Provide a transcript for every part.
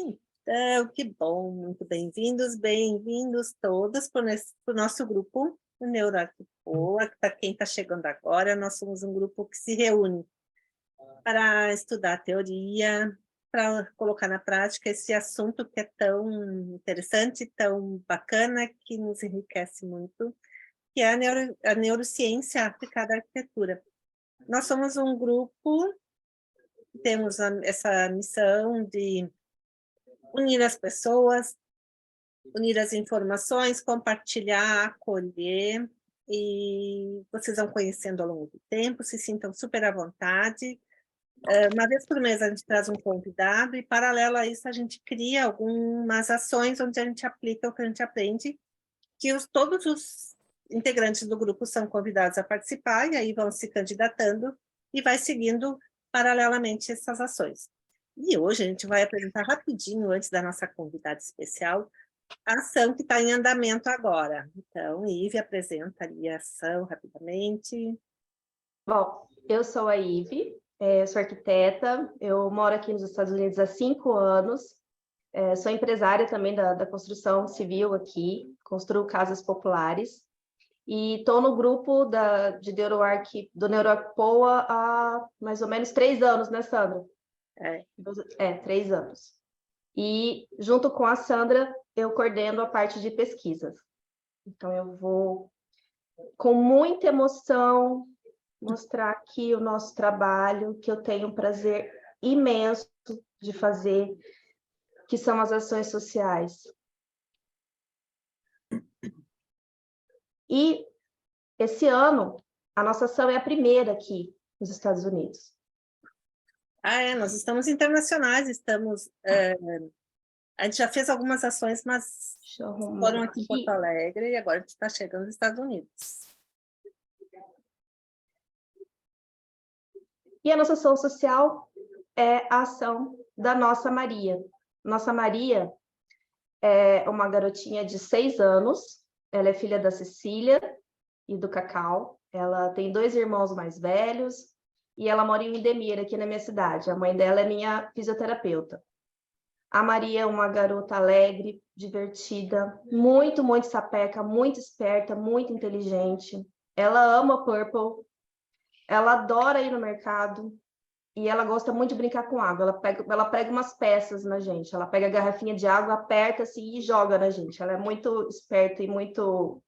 Então, que bom, muito bem-vindos todos para o nosso grupo, o NeuroArquiPoa. Para quem está chegando agora, nós somos um grupo que se reúne para estudar a teoria, para colocar na prática esse assunto que é tão interessante, tão bacana, que nos enriquece muito, que é a neurociência aplicada à arquitetura. Nós somos um grupo, temos essa missão de unir as pessoas, unir as informações, compartilhar, acolher, e vocês vão conhecendo ao longo do tempo, se sintam super à vontade. Uma vez por mês a gente traz um convidado e, paralelo a isso, a gente cria algumas ações onde a gente aplica o que a gente aprende, que todos os integrantes do grupo são convidados a participar, e aí vão se candidatando e vai seguindo paralelamente essas ações. E hoje a gente vai apresentar rapidinho, antes da nossa convidada especial, a ação que está em andamento agora. Então, Ive, apresenta ali a ação rapidamente. Bom, eu sou a Ive, sou arquiteta, eu moro aqui nos Estados Unidos há 5 anos, sou empresária também da construção civil aqui, construo casas populares, e estou no grupo do NeuroArquiPoa há mais ou menos 3 anos, né, Sandra? 3 anos. E, junto com a Sandra, eu coordeno a parte de pesquisas. Então, eu vou, com muita emoção, mostrar aqui o nosso trabalho, que eu tenho um prazer imenso de fazer, que são as ações sociais. E, esse ano, a nossa ação é a primeira aqui nos Estados Unidos. Nós estamos internacionais, a gente já fez algumas ações, mas foram aqui em Porto Alegre, e agora a gente está chegando nos Estados Unidos. E a nossa ação social é a ação da nossa Maria. Nossa Maria é uma garotinha de 6 anos, ela é filha da Cecília e do Cacau, ela tem 2 irmãos mais velhos, e ela mora em Windermere, aqui na minha cidade. A mãe dela é minha fisioterapeuta. A Maria é uma garota alegre, divertida, muito, muito sapeca, muito esperta, muito inteligente. Ela ama Purple, ela adora ir no mercado e ela gosta muito de brincar com água. Ela pega umas peças na gente, ela pega a garrafinha de água, aperta assim e joga na gente. Ela é muito esperta e muito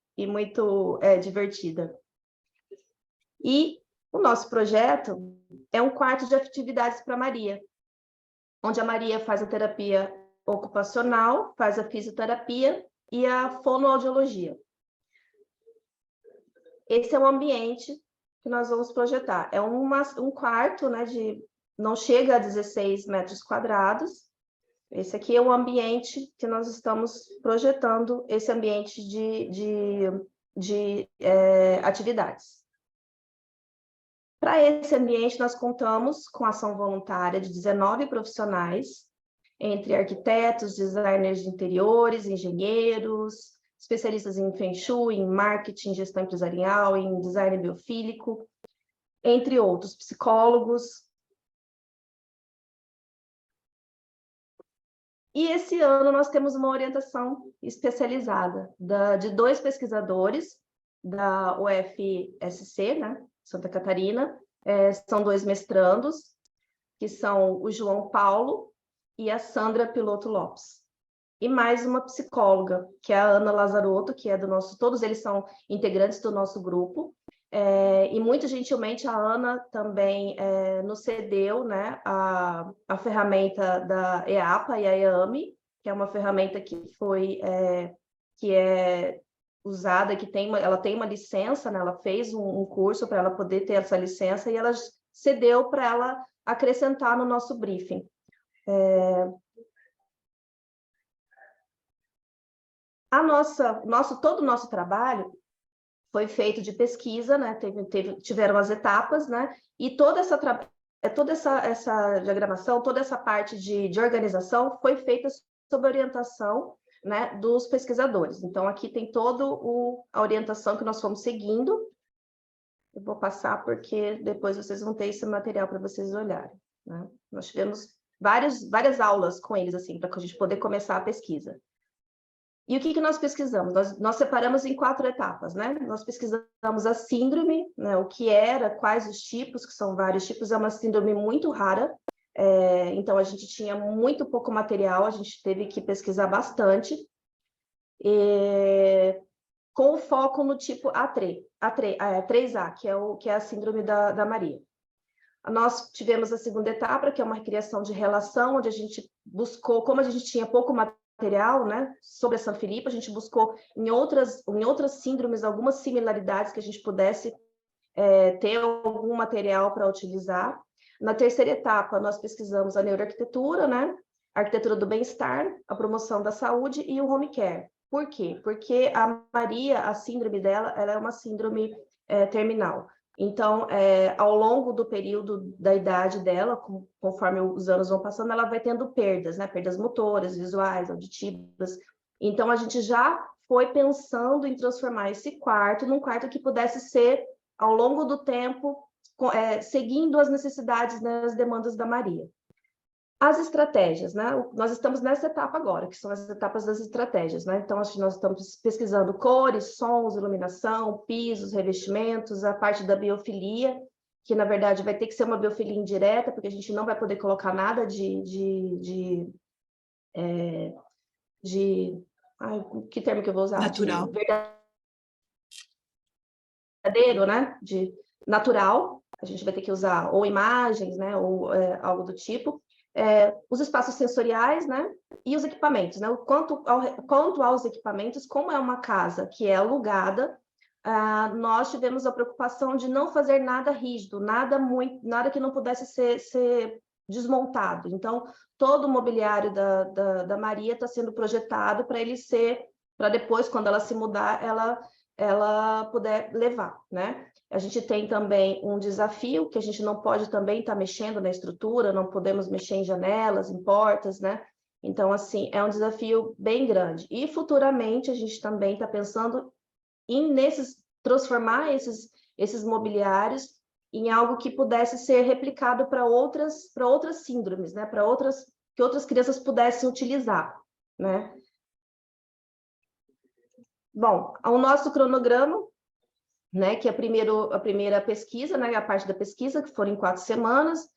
divertida. E o nosso projeto é um quarto de atividades para Maria, onde a Maria faz a terapia ocupacional, faz a fisioterapia e a fonoaudiologia. Esse é o ambiente que nós vamos projetar. É um quarto, né, não chega a 16 metros quadrados. Esse aqui é o ambiente que nós estamos projetando, esse ambiente de atividades. Para esse ambiente, nós contamos com ação voluntária de 19 profissionais, entre arquitetos, designers de interiores, engenheiros, especialistas em Feng Shui, em marketing, gestão empresarial, em design biofílico, entre outros, psicólogos. E esse ano nós temos uma orientação especializada de 2 pesquisadores da UFSC, né, Santa Catarina, são 2 mestrandos, que são o João Paulo e a Sandra Piloto Lopes. E mais uma psicóloga, que é a Ana Lazarotto, que é todos eles são integrantes do nosso grupo. E muito gentilmente a Ana também nos cedeu, né, a ferramenta da EAPA e a EAME, que é uma ferramenta que é usada, ela tem uma licença, né, ela fez um curso para ela poder ter essa licença, e ela cedeu para ela acrescentar no nosso briefing. Todo o nosso trabalho foi feito de pesquisa, né? Tiveram as etapas, né? E toda essa diagramação, toda essa parte de organização foi feita sob orientação, né, dos pesquisadores. Então, aqui tem toda a orientação que nós fomos seguindo. Eu vou passar porque depois vocês vão ter esse material para vocês olharem, né? Nós tivemos várias aulas com eles, assim, para a gente poder começar a pesquisa. E o que nós pesquisamos? Nós separamos em 4 etapas, né? Nós pesquisamos a síndrome, né? O que era, quais os tipos, que são vários tipos, é uma síndrome muito rara, então a gente tinha muito pouco material, a gente teve que pesquisar bastante, com foco no tipo A3A, que é a síndrome da Maria. Nós tivemos a segunda etapa, que é uma criação de relação, onde a gente buscou, como a gente tinha pouco material, né, sobre a São Filipe, a gente buscou em outras síndromes algumas similaridades que a gente pudesse ter algum material para utilizar. Na terceira etapa, nós pesquisamos a neuroarquitetura, né, a arquitetura do bem-estar, a promoção da saúde e o home care. Por quê? Porque a Maria, a síndrome dela, ela é uma síndrome terminal. Então, ao longo do período da idade dela, conforme os anos vão passando, ela vai tendo perdas, né? Perdas motoras, visuais, auditivas. Então, a gente já foi pensando em transformar esse quarto num quarto que pudesse ser, ao longo do tempo, seguindo as necessidades, né, as demandas da Maria. As estratégias, né? Nós estamos nessa etapa agora, que são as etapas das estratégias, né? Então, nós estamos pesquisando cores, sons, iluminação, pisos, revestimentos, a parte da biofilia, que na verdade vai ter que ser uma biofilia indireta, porque a gente não vai poder colocar nada que termo que eu vou usar? Natural. Verdadeiro, né? De natural. A gente vai ter que usar ou imagens, né? Ou algo do tipo. Os espaços sensoriais, né? E os equipamentos, né? Quanto aos equipamentos, como é uma casa que é alugada, nós tivemos a preocupação de não fazer nada rígido, nada que não pudesse ser desmontado. Então, todo o mobiliário da Maria está sendo projetado para ele ser, para depois, quando ela se mudar, ela puder levar, né? A gente tem também um desafio que a gente não pode também estar mexendo na estrutura, não podemos mexer em janelas, em portas, né? Então, assim, é um desafio bem grande. E futuramente a gente também está pensando em transformar esses mobiliários em algo que pudesse ser replicado para outras síndromes, né? Que outras crianças pudessem utilizar, né? Bom, o nosso cronograma, né, que é a primeira pesquisa, né, a parte da pesquisa, que foram em 4 semanas,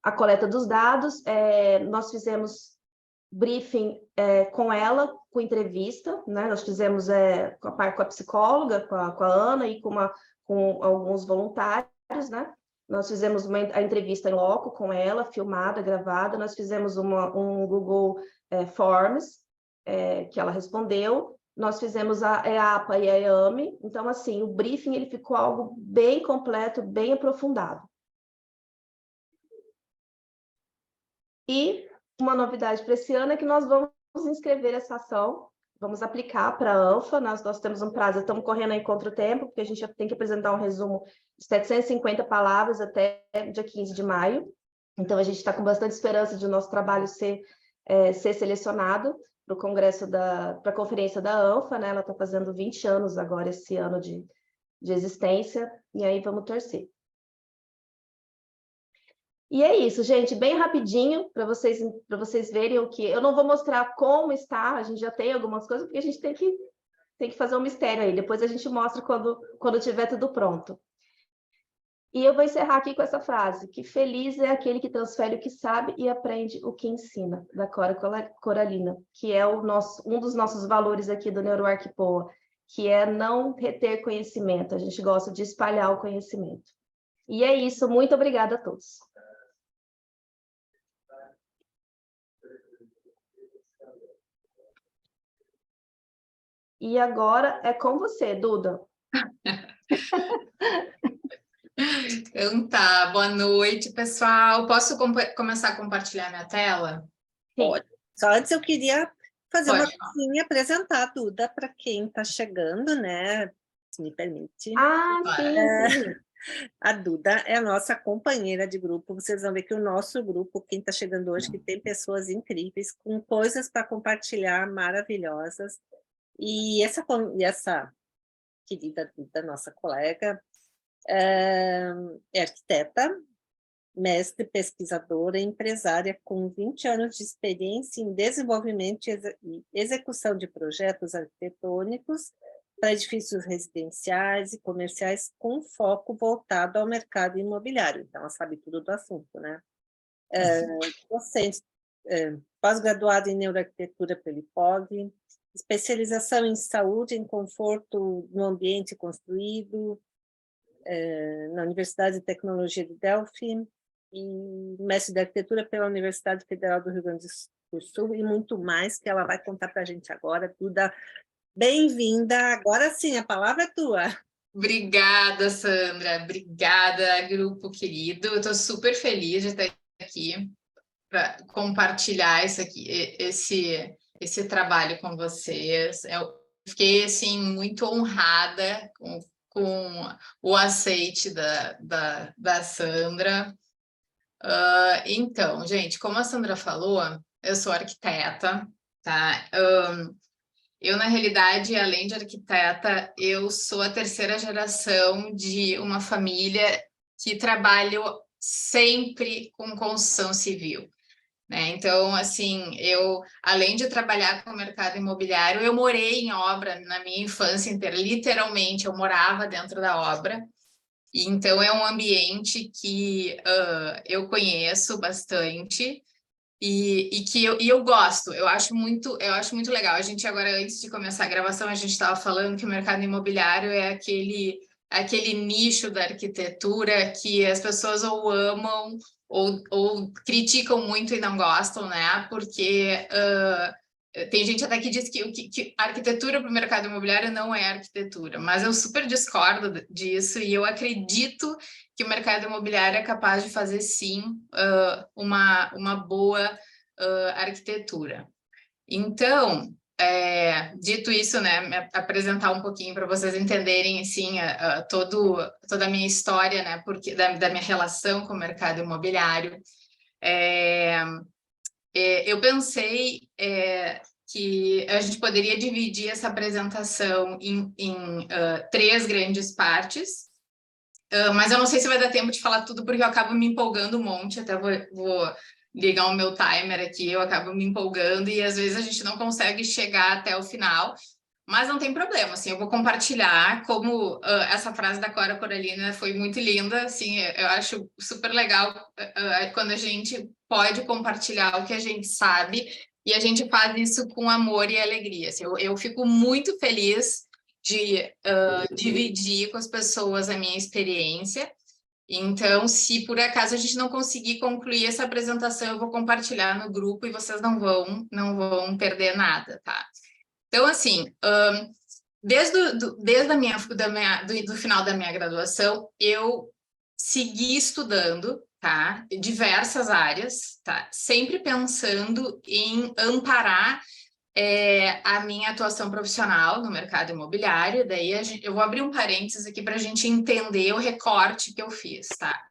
a coleta dos dados, nós fizemos briefing com ela, com entrevista, né, nós fizemos com a psicóloga, com a Ana e com alguns voluntários, né, nós fizemos a entrevista em loco com ela, filmada, gravada, nós fizemos um Google Forms, que ela respondeu. Nós fizemos a EAPA e a EAME, então, assim, o briefing ele ficou algo bem completo, bem aprofundado. E uma novidade para esse ano é que nós vamos inscrever essa ação, vamos aplicar para a ANFA, nós temos um prazo, estamos correndo aí contra o tempo, porque a gente tem que apresentar um resumo de 750 palavras até dia 15 de maio, então a gente está com bastante esperança de o nosso trabalho ser selecionado para o congresso para a conferência da ANFA, né? Ela está fazendo 20 anos agora, esse ano de existência, e aí vamos torcer. E é isso, gente, bem rapidinho, para vocês verem o que... Eu não vou mostrar como está, a gente já tem algumas coisas, porque a gente tem que fazer um mistério aí, depois a gente mostra quando tiver tudo pronto. E eu vou encerrar aqui com essa frase, que feliz é aquele que transfere o que sabe e aprende o que ensina, da Cora Coralina, que é um dos nossos valores aqui do NeuroArquiPoa, que é não reter conhecimento, a gente gosta de espalhar o conhecimento. E é isso, muito obrigada a todos. E agora é com você, Duda. Então tá, boa noite, pessoal. Posso começar a compartilhar minha tela? Pode. Só antes eu queria fazer uma Pode. coisinha e apresentar a Duda para quem está chegando, né? Se me permite. Sim. A Duda é a nossa companheira de grupo. Vocês vão ver que o nosso grupo, quem está chegando hoje, que tem pessoas incríveis, com coisas para compartilhar maravilhosas. E essa querida Duda, nossa colega, é arquiteta, mestre, pesquisadora e empresária com 20 anos de experiência em desenvolvimento e execução de projetos arquitetônicos para edifícios residenciais e comerciais com foco voltado ao mercado imobiliário. Então, ela sabe tudo do assunto, né? Docente, pós-graduada em neuroarquitetura pelo IPOG, especialização em saúde e conforto no ambiente construído, na Universidade de Tecnologia de Delphi, e mestre de arquitetura pela Universidade Federal do Rio Grande do Sul, e muito mais, que ela vai contar para a gente agora. Duda, bem-vinda, agora sim, a palavra é tua. Obrigada, Sandra, obrigada, grupo querido, eu estou super feliz de estar aqui para compartilhar esse trabalho com vocês. Eu fiquei, assim, muito honrada com o aceite da Sandra. Então, gente, como a Sandra falou, eu sou arquiteta, tá? Eu, na realidade, além de arquiteta, eu sou a terceira geração de uma família que trabalha sempre com construção civil, né? Então, assim, eu, além de trabalhar com o mercado imobiliário, eu morei em obra na minha infância inteira, literalmente, eu morava dentro da obra. Então, é um ambiente que eu conheço bastante e que eu gosto, eu acho muito legal. A gente agora, antes de começar a gravação, a gente estava falando que o mercado imobiliário é aquele nicho da arquitetura que as pessoas ou amam ou criticam muito e não gostam, né? Porque tem gente até que diz que a arquitetura para o mercado imobiliário não é arquitetura, mas eu super discordo disso e eu acredito que o mercado imobiliário é capaz de fazer, sim, uma boa arquitetura. Então, dito isso, né, me apresentar um pouquinho para vocês entenderem, assim, toda a minha história, né, porque, da minha relação com o mercado imobiliário. Eu pensei que a gente poderia dividir essa apresentação em 3 grandes partes, mas eu não sei se vai dar tempo de falar tudo, porque eu acabo me empolgando um monte, até vou ligar o meu timer aqui, eu acabo me empolgando e às vezes a gente não consegue chegar até o final, mas não tem problema, assim, eu vou compartilhar como essa frase da Cora Coralina foi muito linda, assim, eu acho super legal quando a gente pode compartilhar o que a gente sabe e a gente faz isso com amor e alegria, assim, eu fico muito feliz de dividir com as pessoas a minha experiência. Então, se por acaso a gente não conseguir concluir essa apresentação, eu vou compartilhar no grupo e vocês não vão perder nada, tá? Então, assim, desde o final da minha graduação, eu segui estudando, tá? Diversas áreas, tá? Sempre pensando em amparar a minha atuação profissional no mercado imobiliário. Daí eu vou abrir um parênteses aqui para a gente entender o recorte que eu fiz, tá?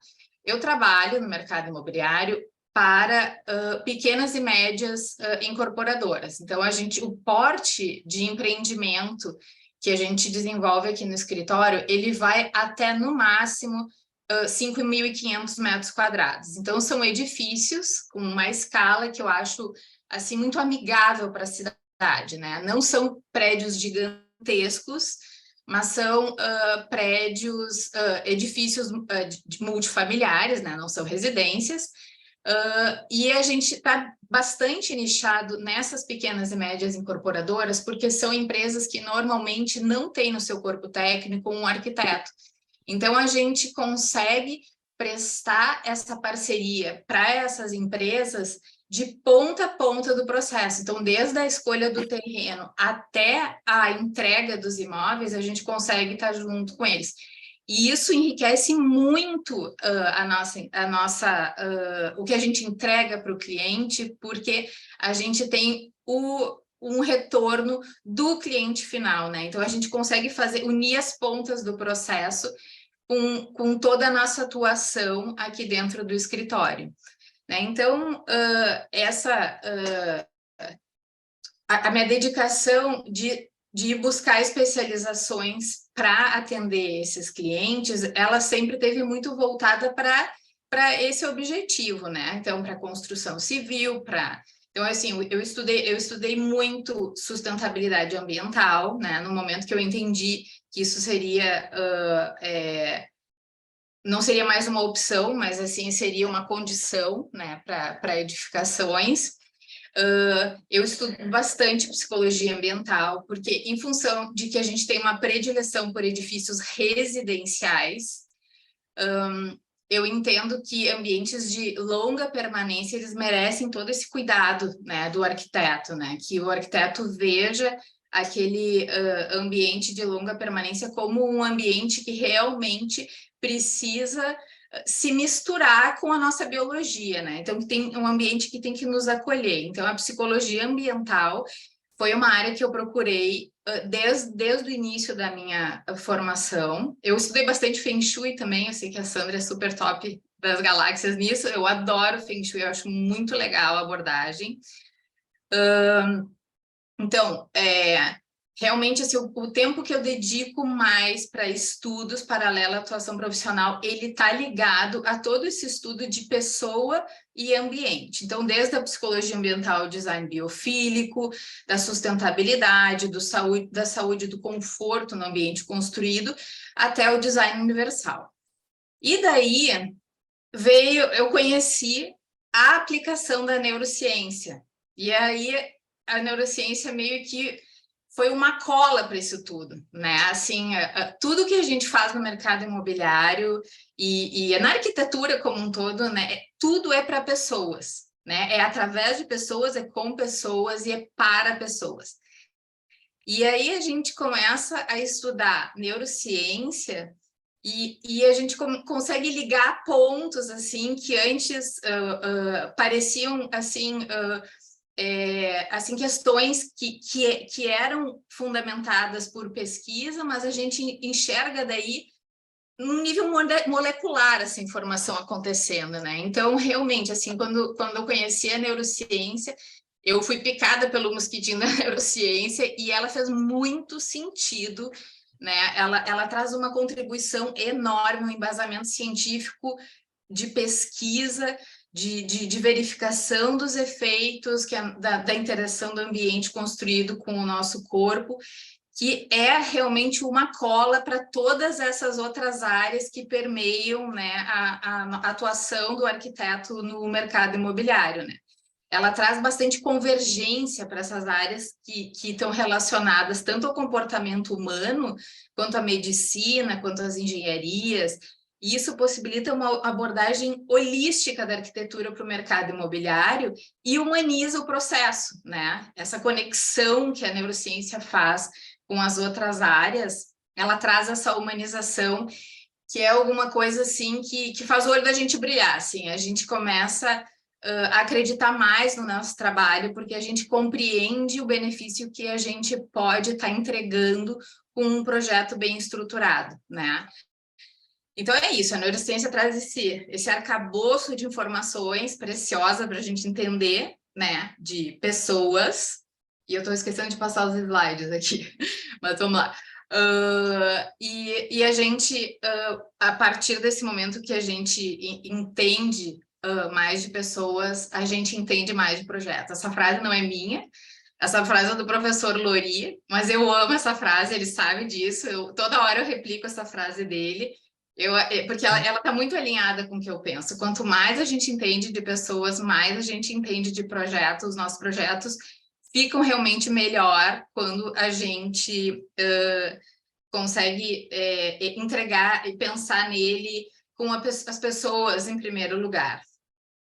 Eu trabalho no mercado imobiliário para pequenas e médias incorporadoras. Então, o porte de empreendimento que a gente desenvolve aqui no escritório, ele vai até, no máximo, 5.500 metros quadrados. Então, são edifícios com uma escala que eu acho assim, muito amigável para a cidade, né? Não são prédios gigantescos, mas são edifícios multifamiliares, né? Não são residências, e a gente está bastante nichado nessas pequenas e médias incorporadoras, porque são empresas que normalmente não têm no seu corpo técnico um arquiteto. Então, a gente consegue prestar essa parceria para essas empresas de ponta a ponta do processo. Então, desde a escolha do terreno até a entrega dos imóveis, a gente consegue estar junto com eles. E isso enriquece muito o que a gente entrega para o cliente, porque a gente tem um retorno do cliente final, né? Então, a gente consegue unir as pontas do processo com toda a nossa atuação aqui dentro do escritório. Então, a minha dedicação de buscar especializações para atender esses clientes, ela sempre teve muito voltada para para esse objetivo, né? Então, para construção civil, para... Então, assim, eu estudei muito sustentabilidade ambiental, né? No momento que eu entendi que isso seria... não seria mais uma opção, mas, assim, seria uma condição, né? Para edificações. Eu estudo bastante psicologia ambiental, porque em função de que a gente tem uma predileção por edifícios residenciais, eu entendo que ambientes de longa permanência, eles merecem todo esse cuidado, né, do arquiteto, né, que o arquiteto veja aquele ambiente de longa permanência como um ambiente que realmente precisa se misturar com a nossa biologia, né? Então, tem um ambiente que tem que nos acolher. Então, a psicologia ambiental foi uma área que eu procurei desde o início da minha formação. Eu estudei bastante Feng Shui também, eu sei que a Sandra é super top das galáxias nisso, eu adoro Feng Shui, eu acho muito legal a abordagem. Então, realmente, assim, o tempo que eu dedico mais para estudos paralelo à atuação profissional, ele está ligado a todo esse estudo de pessoa e ambiente. Então, desde a psicologia ambiental, o design biofílico, da sustentabilidade, da saúde e do conforto no ambiente construído, até o design universal. E daí, eu conheci a aplicação da neurociência. E aí, a neurociência meio que foi uma cola para isso tudo, né? Assim, tudo que a gente faz no mercado imobiliário e na arquitetura como um todo, né? Tudo é para pessoas, né? É através de pessoas, é com pessoas e é para pessoas. E aí a gente começa a estudar neurociência e a gente consegue ligar pontos assim que antes pareciam assim assim, questões que eram fundamentadas por pesquisa, mas a gente enxerga daí num nível molecular essa informação acontecendo, né? Então, realmente, assim, quando eu conheci a neurociência, eu fui picada pelo mosquitinho da neurociência e ela fez muito sentido, né? Ela traz uma contribuição enorme, um embasamento científico de pesquisa, de verificação dos efeitos da interação do ambiente construído com o nosso corpo, que é realmente uma cola para todas essas outras áreas que permeiam, né, a atuação do arquiteto no mercado imobiliário, né? Ela traz bastante convergência para essas áreas que estão relacionadas tanto ao comportamento humano, quanto à medicina, quanto às engenharias. E isso possibilita uma abordagem holística da arquitetura para o mercado imobiliário e humaniza o processo, né? Essa conexão que a neurociência faz com as outras áreas, ela traz essa humanização, que é alguma coisa assim que faz o olho da gente brilhar, assim. A gente começa a acreditar mais no nosso trabalho, porque a gente compreende o benefício que a gente pode estar entregando com um projeto bem estruturado, né? Então é isso, a neurociência traz esse arcabouço de informações preciosa para a gente entender, né, de pessoas, e eu estou esquecendo de passar os slides aqui, mas vamos lá. E a gente, a partir desse momento que a gente entende mais de pessoas, a gente entende mais de projetos. Essa frase não é minha, essa frase é do professor Lori, mas eu amo essa frase, ele sabe disso, toda hora eu replico essa frase dele, porque ela está muito alinhada com o que eu penso. Quanto mais a gente entende de pessoas, mais a gente entende de projetos. Os nossos projetos ficam realmente melhor quando a gente consegue entregar e pensar nele com as pessoas em primeiro lugar,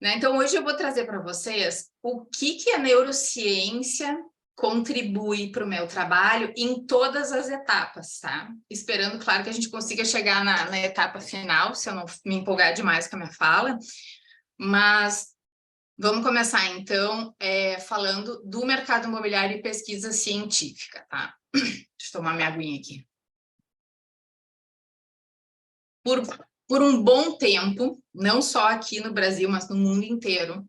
né? Então, hoje eu vou trazer para vocês o que a neurociência contribui para o meu trabalho em todas as etapas, tá? Esperando, claro, que a gente consiga chegar na etapa final, se eu não me empolgar demais com a minha fala, mas vamos começar, então, falando do mercado imobiliário e pesquisa científica, tá? Deixa eu tomar minha aguinha aqui. Por um bom tempo, não só aqui no Brasil, mas no mundo inteiro,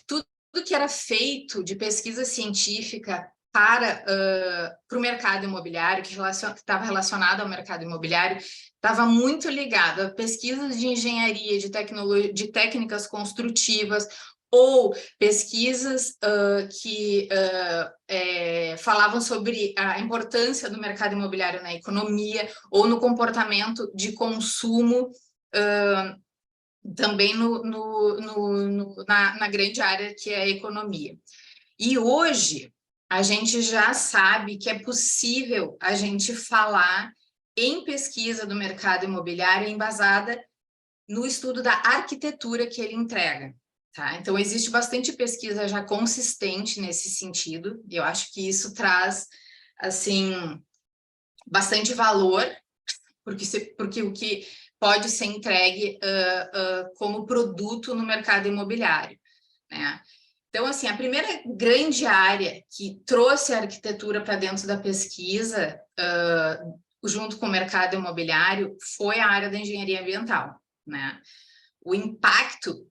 tudo que era feito de pesquisa científica para o mercado imobiliário, que estava relacionado ao mercado imobiliário, estava muito ligado a pesquisas de engenharia, de tecnologia, de técnicas construtivas, ou pesquisas que falavam sobre a importância do mercado imobiliário na economia, ou no comportamento de consumo, também na grande área que é a economia. E hoje, a gente já sabe que é possível a gente falar em pesquisa do mercado imobiliário embasada no estudo da arquitetura que ele entrega. Tá? Então, existe bastante pesquisa já consistente nesse sentido, e eu acho que isso traz, assim, bastante valor, porque o que pode ser entregue como produto no mercado imobiliário, né? Então, assim, a primeira grande área que trouxe a arquitetura para dentro da pesquisa, junto com o mercado imobiliário, foi a área da engenharia ambiental, né? O impacto,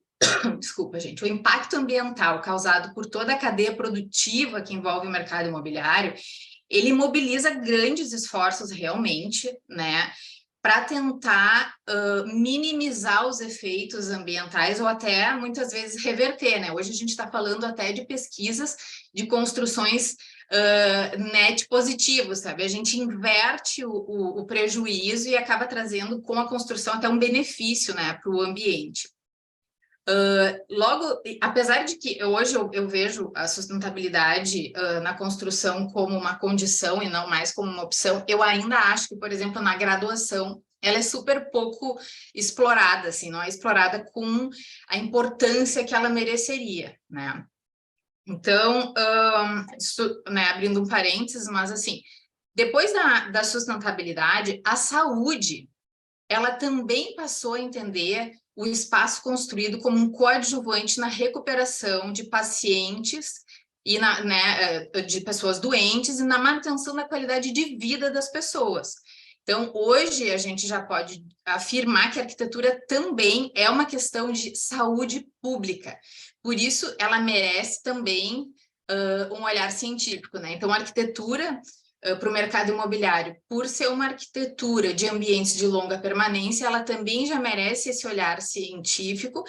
desculpa, gente, o impacto ambiental causado por toda a cadeia produtiva que envolve o mercado imobiliário, ele mobiliza grandes esforços realmente, né, para tentar minimizar os efeitos ambientais ou até, muitas vezes, reverter, né? Hoje a gente está falando até de pesquisas de construções net positivos, sabe? A gente inverte o prejuízo e acaba trazendo com a construção até um benefício, né, para o ambiente. Logo, apesar de que hoje eu vejo a sustentabilidade na construção como uma condição e não mais como uma opção, eu ainda acho que, por exemplo, na graduação, ela é super pouco explorada, assim, não é explorada com a importância que ela mereceria, né? Então, né, abrindo um parênteses, mas assim, depois da sustentabilidade, a saúde, ela também passou a entender o espaço construído como um coadjuvante na recuperação de pacientes e de pessoas doentes e na manutenção da qualidade de vida das pessoas. Então, hoje, a gente já pode afirmar que a arquitetura também é uma questão de saúde pública. Por isso, ela merece também um olhar científico, né? Então, a arquitetura para o mercado imobiliário, por ser uma arquitetura de ambientes de longa permanência, ela também já merece esse olhar científico,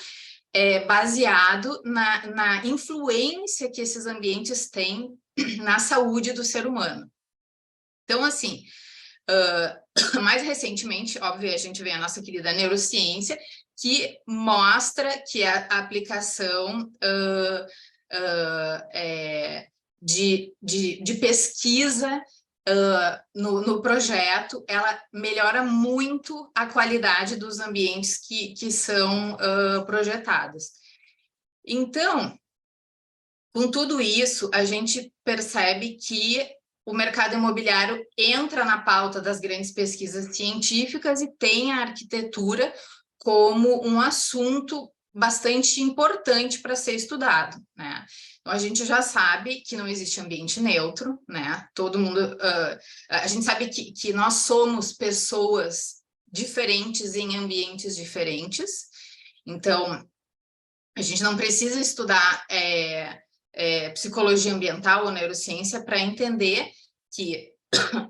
baseado na influência que esses ambientes têm na saúde do ser humano. Então, assim, mais recentemente, óbvio, a gente vê a nossa querida neurociência, que mostra que a aplicação de pesquisa no projeto, ela melhora muito a qualidade dos ambientes que são projetados. Então, com tudo isso, a gente percebe que o mercado imobiliário entra na pauta das grandes pesquisas científicas e tem a arquitetura como um assunto bastante importante para ser estudado, né? Então, a gente já sabe que não existe ambiente neutro, né? Todo mundo... a gente sabe que nós somos pessoas diferentes em ambientes diferentes. Então, a gente não precisa estudar psicologia ambiental ou neurociência para entender que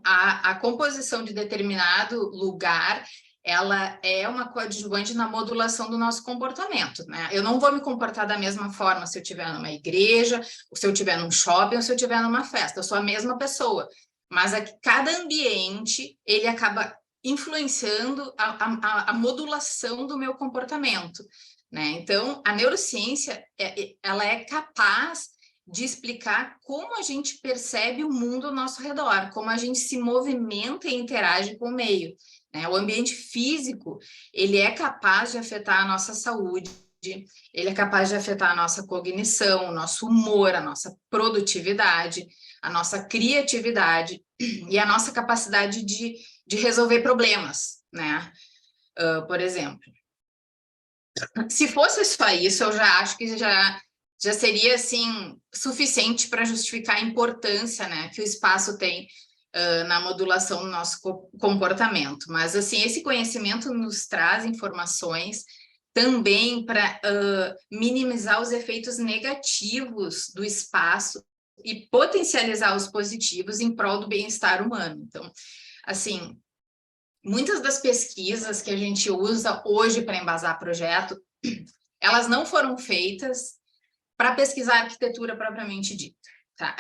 a composição de determinado lugar, ela é uma coadjuvante na modulação do nosso comportamento, né? Eu não vou me comportar da mesma forma se eu estiver numa igreja, ou se eu estiver num shopping, ou se eu estiver numa festa. Eu sou a mesma pessoa, mas cada ambiente, ele acaba influenciando a modulação do meu comportamento, né? Então, a neurociência, ela é capaz de explicar como a gente percebe o mundo ao nosso redor, como a gente se movimenta e interage com o meio, né? O ambiente físico, ele é capaz de afetar a nossa saúde, ele é capaz de afetar a nossa cognição, o nosso humor, a nossa produtividade, a nossa criatividade e a nossa capacidade de resolver problemas, né? Por exemplo, se fosse só isso, eu já acho que já seria, assim, suficiente para justificar a importância, né, que o espaço tem na modulação do nosso comportamento. Mas, assim, esse conhecimento nos traz informações também para minimizar os efeitos negativos do espaço e potencializar os positivos em prol do bem-estar humano. Então, assim, muitas das pesquisas que a gente usa hoje para embasar projeto, elas não foram feitas para pesquisar arquitetura propriamente dita. Tá?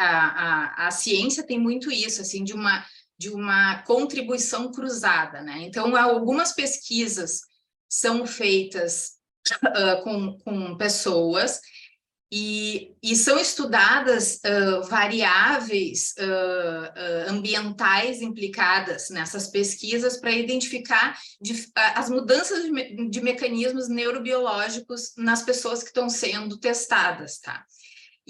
A ciência tem muito isso, assim, de uma contribuição cruzada, né? Então, algumas pesquisas são feitas com pessoas e são estudadas variáveis ambientais implicadas nessas pesquisas para identificar as mudanças de mecanismos neurobiológicos nas pessoas que estão sendo testadas, tá?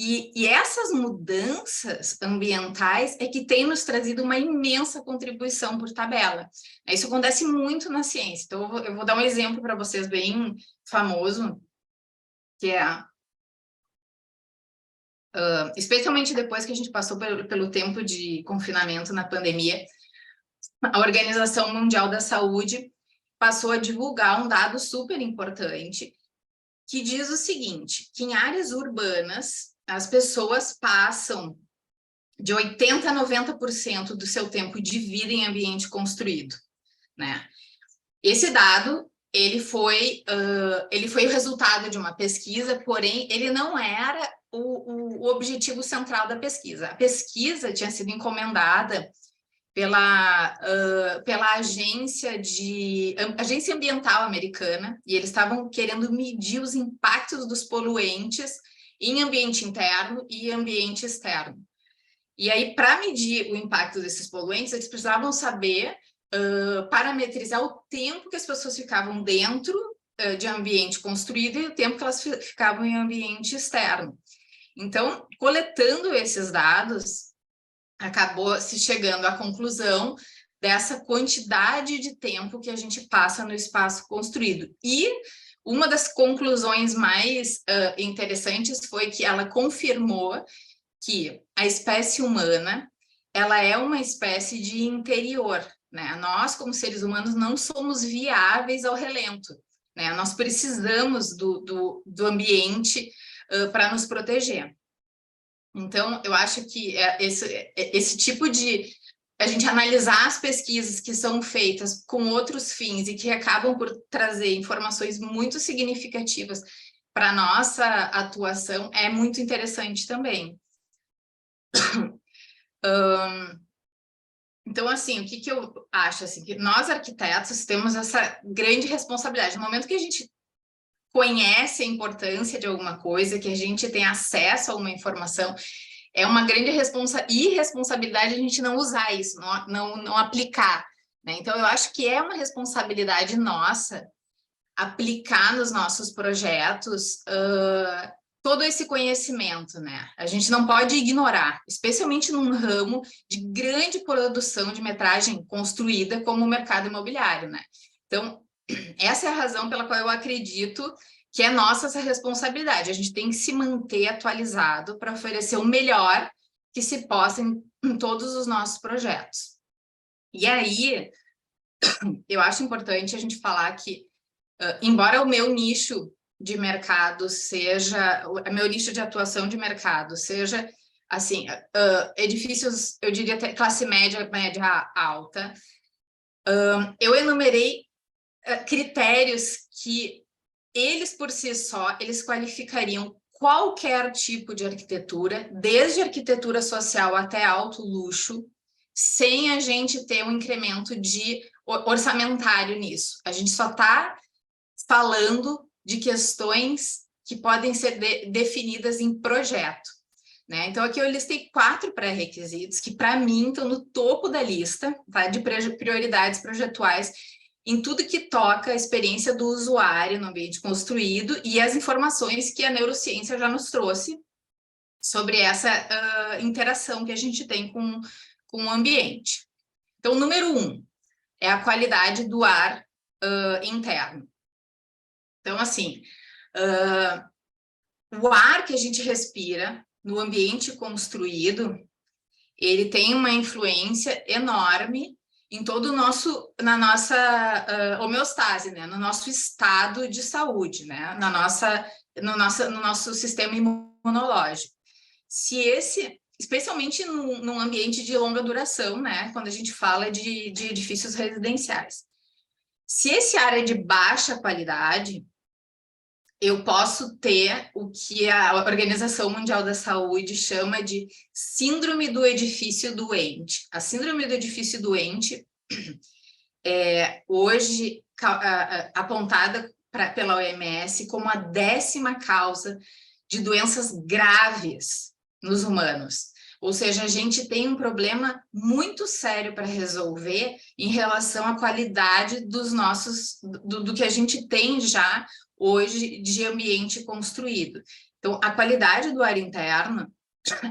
E essas mudanças ambientais é que têm nos trazido uma imensa contribuição por tabela. Isso acontece muito na ciência. Então, eu vou dar um exemplo para vocês bem famoso, que é... especialmente depois que a gente passou pelo tempo de confinamento na pandemia, a Organização Mundial da Saúde passou a divulgar um dado super importante, que diz o seguinte, que em áreas urbanas, as pessoas passam de 80% a 90% do seu tempo de vida em ambiente construído, né? Esse dado, ele foi o resultado de uma pesquisa, porém, ele não era o objetivo central da pesquisa. A pesquisa tinha sido encomendada pela agência ambiental americana, e eles estavam querendo medir os impactos dos poluentes em ambiente interno e ambiente externo. E aí, para medir o impacto desses poluentes, eles precisavam saber parametrizar o tempo que as pessoas ficavam dentro de ambiente construído e o tempo que elas ficavam em ambiente externo. Então, coletando esses dados, acabou se chegando à conclusão dessa quantidade de tempo que a gente passa no espaço construído. E uma das conclusões mais interessantes foi que ela confirmou que a espécie humana, ela é uma espécie de interior, né? Nós, como seres humanos, não somos viáveis ao relento, né? Nós precisamos do ambiente para nos proteger. Então, eu acho que esse tipo de... a gente analisar as pesquisas que são feitas com outros fins e que acabam por trazer informações muito significativas para a nossa atuação é muito interessante também. Então, assim, o que eu acho? Assim, que nós, arquitetos, temos essa grande responsabilidade. No momento que a gente conhece a importância de alguma coisa, que a gente tem acesso a uma informação, é uma grande irresponsabilidade a gente não usar isso, não aplicar, né? Então, eu acho que é uma responsabilidade nossa aplicar nos nossos projetos todo esse conhecimento, né? A gente não pode ignorar, especialmente num ramo de grande produção de metragem construída como o mercado imobiliário, né? Então, essa é a razão pela qual eu acredito que é nossa essa responsabilidade. A gente tem que se manter atualizado para oferecer o melhor que se possa em todos os nossos projetos. E aí, eu acho importante a gente falar que, embora o meu nicho de mercado seja, o meu nicho de atuação de mercado seja, assim, edifícios, eu diria até classe média, média alta, eu enumerei critérios que eles por si só, eles qualificariam qualquer tipo de arquitetura, desde arquitetura social até alto luxo, sem a gente ter um incremento de orçamentário nisso. A gente só está falando de questões que podem ser definidas em projeto, né? Então, aqui eu listei 4 pré-requisitos que, para mim, estão no topo da lista, tá? De prioridades projetuais em tudo que toca a experiência do usuário no ambiente construído e as informações que a neurociência já nos trouxe sobre essa interação que a gente tem com o ambiente. Então, número 1 é a qualidade do ar interno. Então, assim, o ar que a gente respira no ambiente construído, ele tem uma influência enorme em todo na nossa homeostase, né? No nosso estado de saúde, né? No nosso sistema imunológico. Se esse especialmente num ambiente de longa duração, né? Quando a gente fala de edifícios residenciais. Se esse ar é de baixa qualidade, eu posso ter o que a Organização Mundial da Saúde chama de síndrome do edifício doente. A síndrome do edifício doente é hoje apontada pela OMS como a 10ª causa de doenças graves nos humanos. Ou seja, a gente tem um problema muito sério para resolver em relação à qualidade do que a gente tem já hoje de ambiente construído. Então, a qualidade do ar interno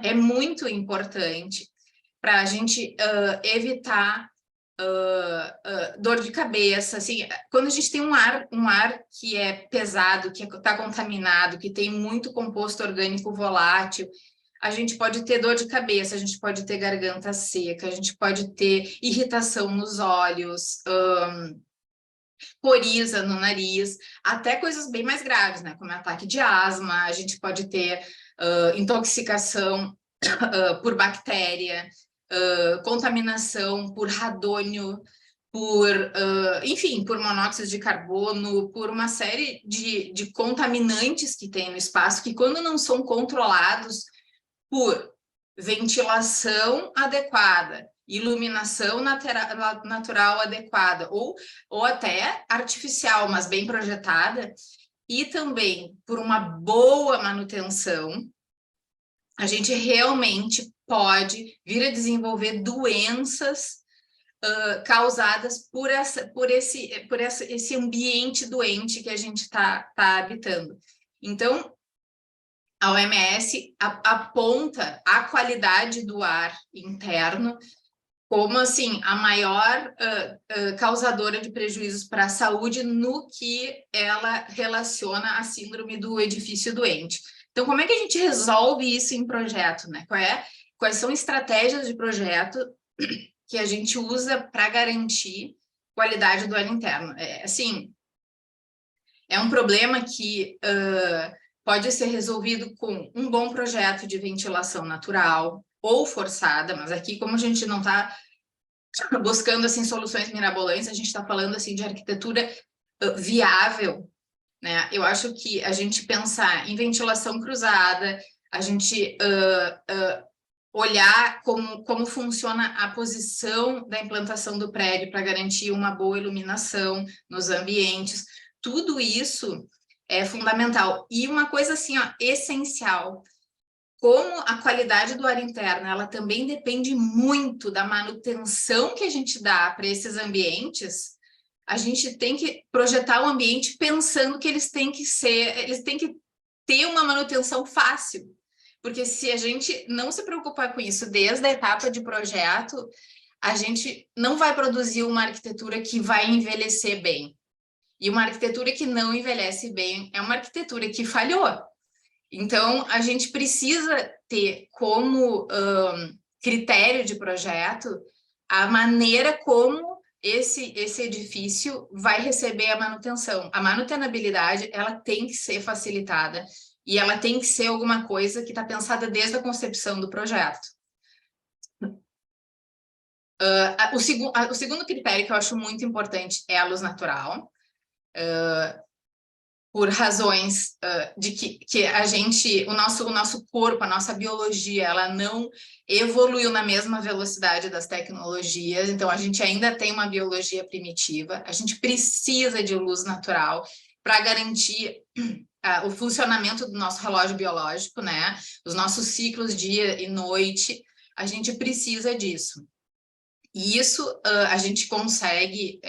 é muito importante para a gente evitar dor de cabeça. Assim, quando a gente tem um ar que é pesado, que está contaminado, que tem muito composto orgânico volátil, a gente pode ter dor de cabeça, a gente pode ter garganta seca, a gente pode ter irritação nos olhos, coriza no nariz, até coisas bem mais graves, né? Como ataque de asma, a gente pode ter intoxicação por bactéria, contaminação por radônio, enfim, por monóxido de carbono, por uma série de contaminantes que tem no espaço, que quando não são controlados por ventilação adequada, iluminação natural adequada, ou até artificial, mas bem projetada, e também por uma boa manutenção, a gente realmente pode vir a desenvolver doenças causadas por esse ambiente doente que a gente está habitando. Então, a OMS aponta a qualidade do ar interno como, assim, a maior causadora de prejuízos para a saúde no que ela relaciona à síndrome do edifício doente. Então, como é que a gente resolve isso em projeto, né? Quais são estratégias de projeto que a gente usa para garantir qualidade do ar interno? Assim, é um problema que pode ser resolvido com um bom projeto de ventilação natural ou forçada, mas aqui, como a gente não está buscando assim, soluções mirabolantes, a gente está falando assim, de arquitetura viável, né? Eu acho que a gente pensar em ventilação cruzada, a gente olhar como funciona a posição da implantação do prédio para garantir uma boa iluminação nos ambientes, tudo isso é fundamental. E uma coisa assim, ó, essencial, como a qualidade do ar interno, ela também depende muito da manutenção que a gente dá para esses ambientes, a gente tem que projetar o ambiente pensando que eles têm que ter uma manutenção fácil, porque se a gente não se preocupar com isso desde a etapa de projeto, a gente não vai produzir uma arquitetura que vai envelhecer bem. E uma arquitetura que não envelhece bem é uma arquitetura que falhou. Então, a gente precisa ter como critério de projeto a maneira como esse edifício vai receber a manutenção. A manutenabilidade, ela tem que ser facilitada e ela tem que ser alguma coisa que está pensada desde a concepção do projeto. O segundo critério que eu acho muito importante é a luz natural. Por razões de que o nosso corpo, a nossa biologia, ela não evoluiu na mesma velocidade das tecnologias, então a gente ainda tem uma biologia primitiva, a gente precisa de luz natural para garantir o funcionamento do nosso relógio biológico, né? Os nossos ciclos dia e noite, a gente precisa disso. E isso a gente consegue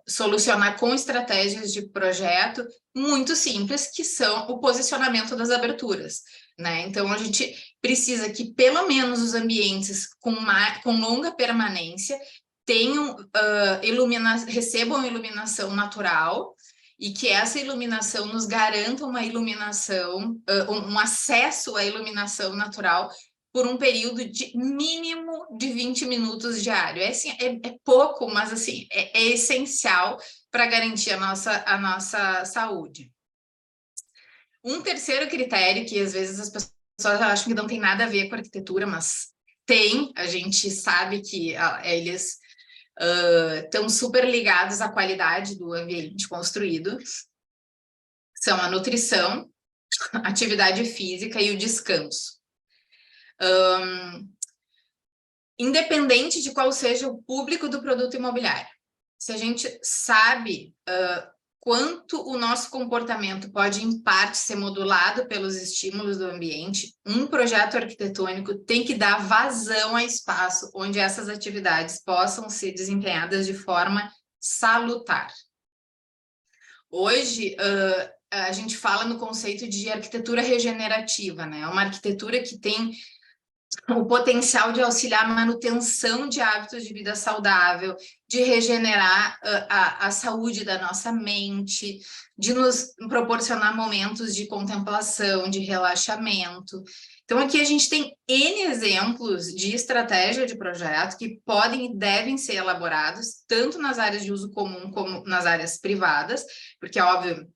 solucionar com estratégias de projeto muito simples, que são o posicionamento das aberturas, né? Então, a gente precisa que, pelo menos, os ambientes com longa permanência tenham, recebam iluminação natural e que essa iluminação nos garanta uma iluminação, um acesso à iluminação natural por um período de mínimo de 20 minutos diário. É pouco, mas assim, é essencial para garantir a nossa saúde. Um terceiro critério que às vezes as pessoas pessoas acham que não tem nada a ver com arquitetura, mas tem, a gente sabe que eles estão super ligados à qualidade do ambiente construído, são a nutrição, a atividade física e o descanso. Independente de qual seja o público do produto imobiliário, se a gente sabe quanto o nosso comportamento pode, em parte, ser modulado pelos estímulos do ambiente, um projeto arquitetônico tem que dar vazão a espaço onde essas atividades possam ser desempenhadas de forma salutar. Hoje, a gente fala no conceito de arquitetura regenerativa, né? Uma arquitetura que tem o potencial de auxiliar a manutenção de hábitos de vida saudável, de regenerar a saúde da nossa mente, de nos proporcionar momentos de contemplação, de relaxamento. Então, aqui a gente tem N exemplos de estratégia de projeto que podem e devem ser elaborados, tanto nas áreas de uso comum como nas áreas privadas, porque, óbvio,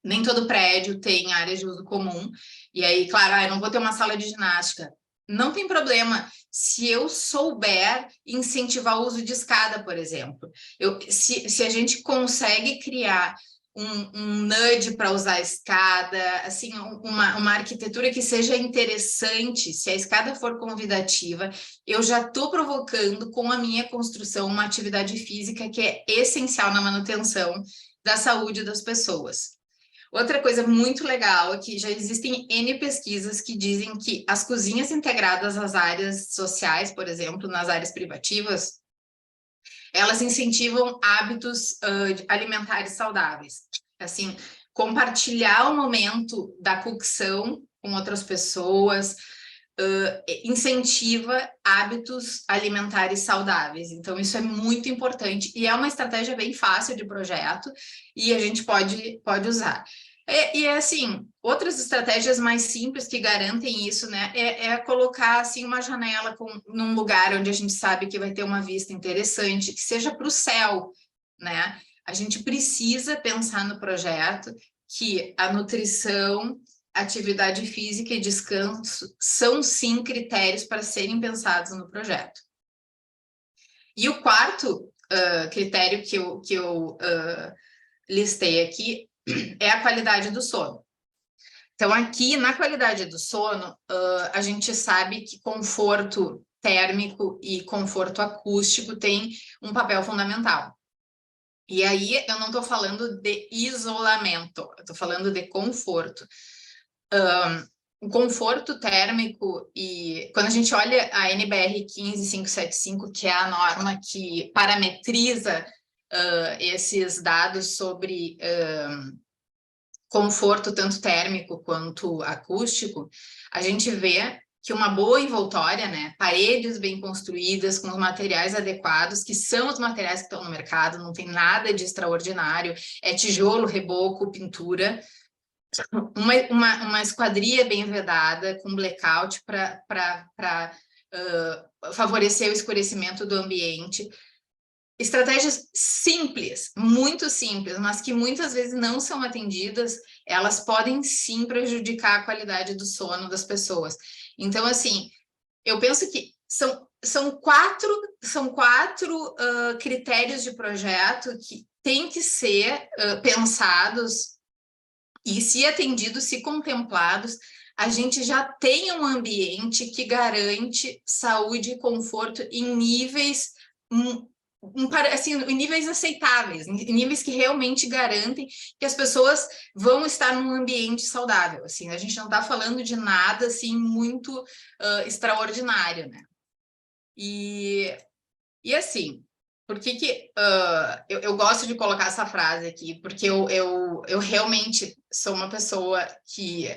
nem todo prédio tem áreas de uso comum, e aí, claro, eu não vou ter uma sala de ginástica. Não tem problema se eu souber incentivar o uso de escada, por exemplo. Se a gente consegue criar um nudge para usar a escada, assim, uma arquitetura que seja interessante, se a escada for convidativa, eu já estou provocando com a minha construção uma atividade física que é essencial na manutenção da saúde das pessoas. Outra coisa muito legal é que já existem N pesquisas que dizem que as cozinhas integradas às áreas sociais, por exemplo, nas áreas privativas, elas incentivam hábitos alimentares saudáveis. Assim, compartilhar o momento da cocção com outras pessoas incentiva hábitos alimentares saudáveis. Então, isso é muito importante e é uma estratégia bem fácil de projeto e a gente pode usar. E assim, outras estratégias mais simples que garantem isso, né, é colocar assim uma janela num lugar onde a gente sabe que vai ter uma vista interessante, que seja para o céu, né? A gente precisa pensar no projeto que a nutrição, atividade física e descanso são sim critérios para serem pensados no projeto. E o quarto critério que eu listei aqui é a qualidade do sono. Então, aqui, na qualidade do sono, a gente sabe que conforto térmico e conforto acústico tem um papel fundamental. E aí, eu não estou falando de isolamento, eu estou falando de conforto. O conforto térmico, e quando a gente olha a NBR 15575, que é a norma que parametriza esses dados sobre conforto tanto térmico quanto acústico, a gente vê que uma boa envoltória, né, paredes bem construídas, com os materiais adequados, que são os materiais que estão no mercado, não tem nada de extraordinário, é tijolo, reboco, pintura, uma esquadria bem vedada, com blackout para favorecer o escurecimento do ambiente. Estratégias simples, muito simples, mas que muitas vezes não são atendidas, elas podem sim prejudicar a qualidade do sono das pessoas. Então, assim, eu penso que são quatro critérios de projeto que têm que ser pensados e, se atendidos, se contemplados, a gente já tem um ambiente que garante saúde e conforto em níveis assim, em níveis aceitáveis, em níveis que realmente garantem que as pessoas vão estar num ambiente saudável. Assim, a gente não está falando de nada assim muito extraordinário, né? E assim, por que eu gosto de colocar essa frase aqui? Porque eu realmente sou uma pessoa que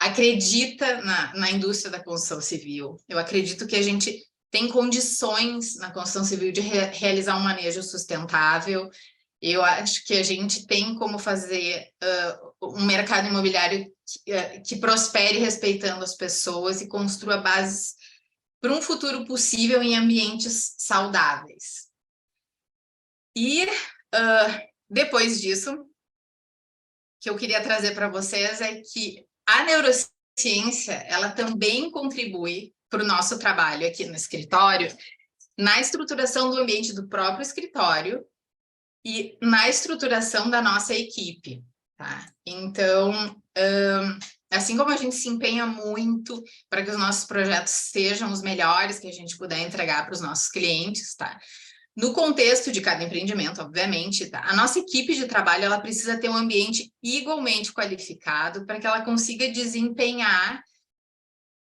acredita na indústria da construção civil. Eu acredito que a gente tem condições na construção civil de realizar um manejo sustentável. Eu acho que a gente tem como fazer um mercado imobiliário que prospere respeitando as pessoas e construa bases para um futuro possível em ambientes saudáveis. E depois disso, o que eu queria trazer para vocês é que a neurociência ciência, ela também contribui para o nosso trabalho aqui no escritório, na estruturação do ambiente do próprio escritório e na estruturação da nossa equipe, tá? Então, assim como a gente se empenha muito para que os nossos projetos sejam os melhores que a gente puder entregar para os nossos clientes, tá? No contexto de cada empreendimento, obviamente, tá? A nossa equipe de trabalho, ela precisa ter um ambiente igualmente qualificado para que ela consiga desempenhar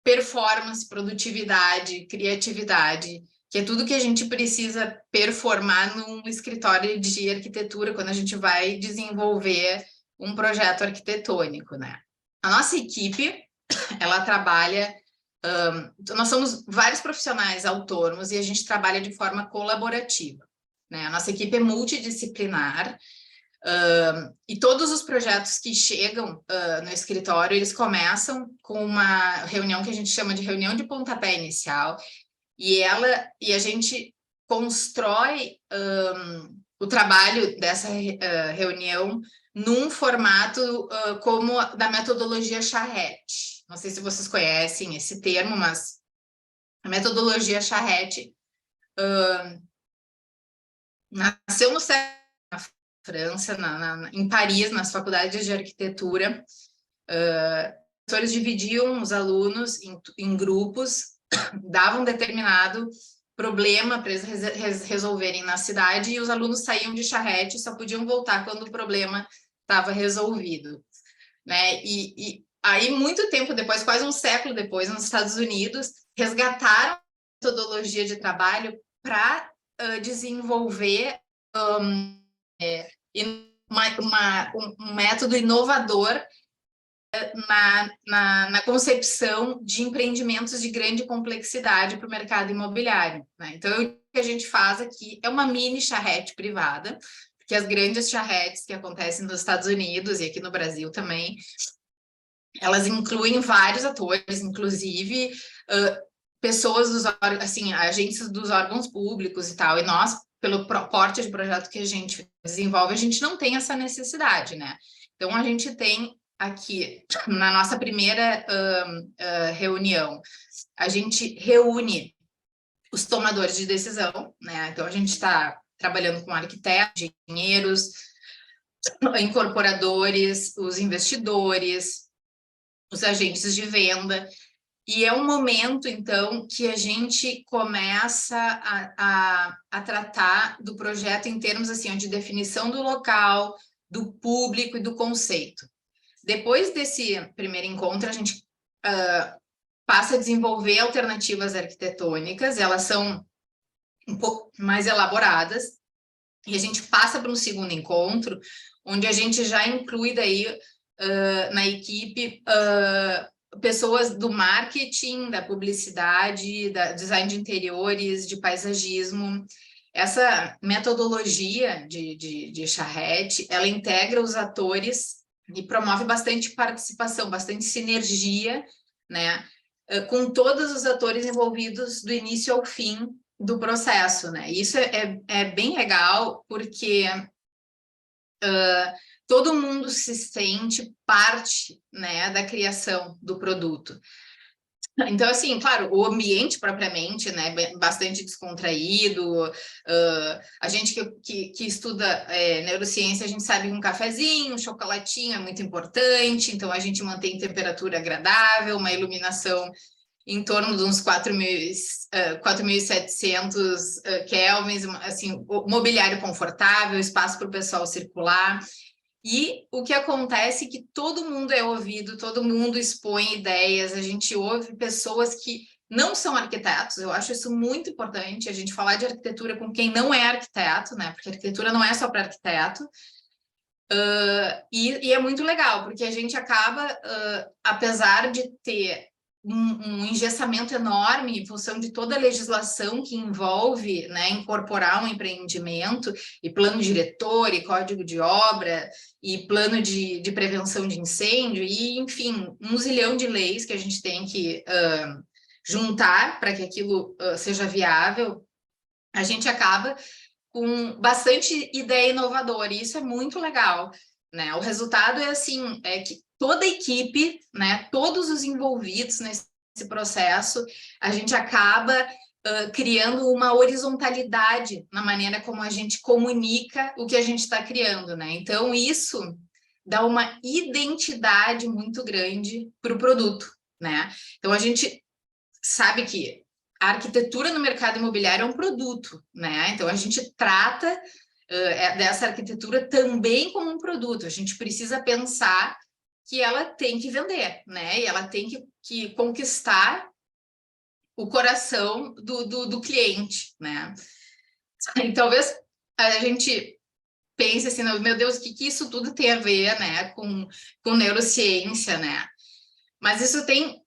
performance, produtividade, criatividade, que é tudo que a gente precisa performar num escritório de arquitetura quando a gente vai desenvolver um projeto arquitetônico, né? A nossa equipe, ela trabalha... nós somos vários profissionais autônomos e a gente trabalha de forma colaborativa, né? A nossa equipe é multidisciplinar, e todos os projetos que chegam no escritório, eles começam com uma reunião que a gente chama de reunião de pontapé inicial, e a gente constrói o trabalho dessa reunião num formato como da metodologia Charrette. Não sei se vocês conhecem esse termo, mas a metodologia Charrette nasceu no século na França, em Paris, nas faculdades de arquitetura. Os professores dividiam os alunos em grupos, davam um determinado problema para eles resolverem na cidade, e os alunos saíam de charrete e só podiam voltar quando o problema estava resolvido, né? E aí, muito tempo depois, quase um século depois, nos Estados Unidos, resgataram a metodologia de trabalho para desenvolver um método inovador na concepção de empreendimentos de grande complexidade para o mercado imobiliário, né? Então, o que a gente faz aqui é uma mini charrete privada, porque as grandes charretes que acontecem nos Estados Unidos e aqui no Brasil também, elas incluem vários atores, inclusive pessoas assim, agentes dos órgãos públicos e tal, e nós, pelo porte de projeto que a gente desenvolve, a gente não tem essa necessidade, né? Então, a gente tem aqui, na nossa primeira reunião, a gente reúne os tomadores de decisão, né? Então, a gente está trabalhando com arquitetos, engenheiros, incorporadores, os investidores, os agentes de venda, e é um momento, então, que a gente começa a tratar do projeto em termos assim, de definição do local, do público e do conceito. Depois desse primeiro encontro, a gente passa a desenvolver alternativas arquitetônicas, elas são um pouco mais elaboradas, e a gente passa para um segundo encontro, onde a gente já inclui daí na equipe pessoas do marketing, da publicidade, da design de interiores, de paisagismo. Essa metodologia de charrete, ela integra os atores e promove bastante participação, bastante sinergia, né, com todos os atores envolvidos do início ao fim do processo, né? Isso é bem legal, porque todo mundo se sente parte, né, da criação do produto. Então, assim, claro, o ambiente propriamente, né, bastante descontraído. A gente que estuda neurociência, a gente sabe que um cafezinho, um chocolatinho é muito importante, então a gente mantém temperatura agradável, uma iluminação em torno de uns 4.700 kelvins, assim, mobiliário confortável, espaço para o pessoal circular. E o que acontece é que todo mundo é ouvido, todo mundo expõe ideias, a gente ouve pessoas que não são arquitetos. Eu acho isso muito importante, a gente falar de arquitetura com quem não é arquiteto, né? Porque a arquitetura não é só para arquiteto. E é muito legal, porque a gente acaba, apesar de ter um engessamento enorme em função de toda a legislação que envolve, né, incorporar um empreendimento, e plano diretor, e código de obra, e plano de prevenção de incêndio, e, enfim, um zilhão de leis que a gente tem que juntar para que aquilo seja viável, a gente acaba com bastante ideia inovadora, e isso é muito legal, né? O resultado é assim, é que toda a equipe, né, todos os envolvidos nesse processo, a gente acaba criando uma horizontalidade na maneira como a gente comunica o que a gente está criando, né? Então, isso dá uma identidade muito grande para o produto, né? Então, a gente sabe que a arquitetura no mercado imobiliário é um produto, né? Então, a gente trata dessa arquitetura também como um produto. A gente precisa pensar que ela tem que vender, né? E ela tem que conquistar o coração do cliente, né? E talvez a gente pense assim, meu Deus, o que isso tudo tem a ver, né, com neurociência, né? Mas isso tem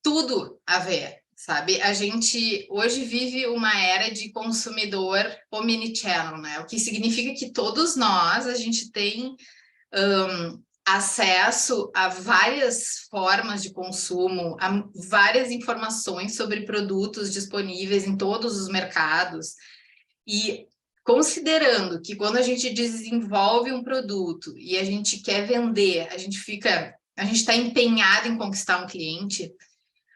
tudo a ver, sabe? A gente hoje vive uma era de consumidor omnichannel, né? O que significa que todos nós, a gente tem acesso a várias formas de consumo, a várias informações sobre produtos disponíveis em todos os mercados. E considerando que quando a gente desenvolve um produto e a gente quer vender, a gente está empenhado em conquistar um cliente,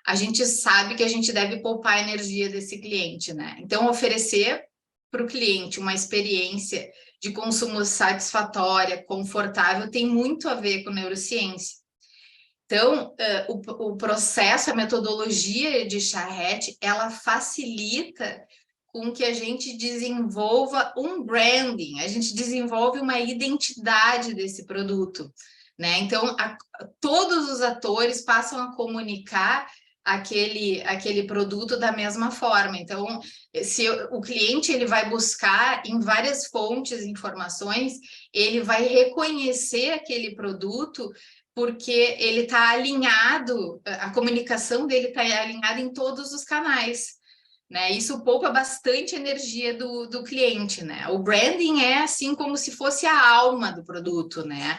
a gente sabe que a gente deve poupar a energia desse cliente, né? Então, oferecer para o cliente uma experiência de consumo satisfatória, confortável, tem muito a ver com neurociência. Então, o processo, a metodologia de Charrette, ela facilita com que a gente desenvolva um branding, a gente desenvolve uma identidade desse produto, né? Então, todos os atores passam a comunicar aquele produto da mesma forma. Então, se o cliente ele vai buscar em várias fontes informações, ele vai reconhecer aquele produto porque ele está alinhado, a comunicação dele está alinhada em todos os canais, né? Isso poupa bastante energia do cliente, né? O branding é assim como se fosse a alma do produto, né?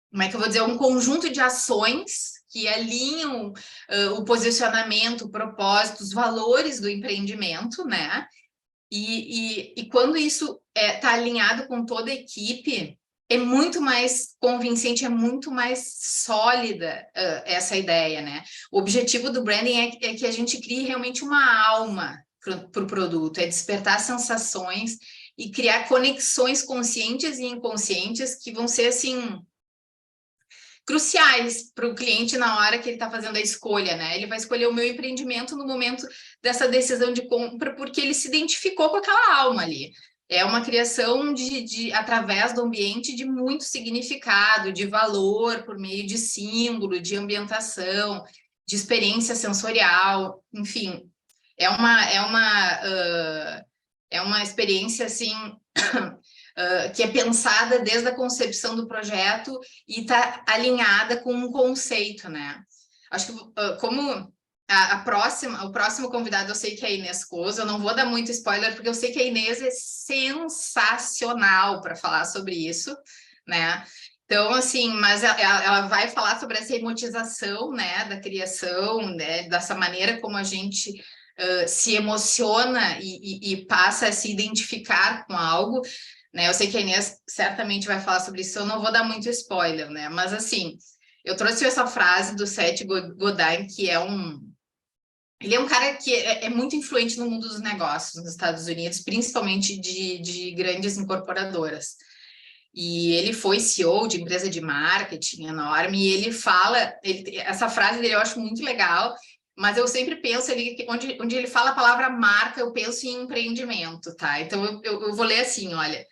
Como é que eu vou dizer? Um conjunto de ações que alinham o posicionamento, o propósito, os valores do empreendimento, né? E quando isso está alinhado com toda a equipe, é muito mais convincente, é muito mais sólida essa ideia, né? O objetivo do branding é que a gente crie realmente uma alma para o produto, é despertar sensações e criar conexões conscientes e inconscientes que vão ser, assim, cruciais para o cliente na hora que ele está fazendo a escolha, né? Ele vai escolher o meu empreendimento no momento dessa decisão de compra, porque ele se identificou com aquela alma ali. É uma criação através do ambiente de muito significado, de valor, por meio de símbolo, de ambientação, de experiência sensorial, enfim. É uma experiência, assim... que é pensada desde a concepção do projeto e está alinhada com um conceito, né? Acho que como o próximo convidado, eu sei que é a Inês Coso, eu não vou dar muito spoiler, porque eu sei que a Inês é sensacional para falar sobre isso, né? Então, assim, mas ela vai falar sobre essa emotização, né, da criação, né, dessa maneira como a gente se emociona e passa a se identificar com algo, né? Eu sei que a Inês certamente vai falar sobre isso, eu não vou dar muito spoiler, né? Mas, assim, eu trouxe essa frase do Seth Godin, que ele é um cara que é muito influente no mundo dos negócios nos Estados Unidos, principalmente de grandes incorporadoras. E ele foi CEO de empresa de marketing enorme, e ele fala... essa frase dele eu acho muito legal, mas eu sempre penso, onde ele fala a palavra marca, eu penso em empreendimento, tá? Então, eu vou ler assim, olha...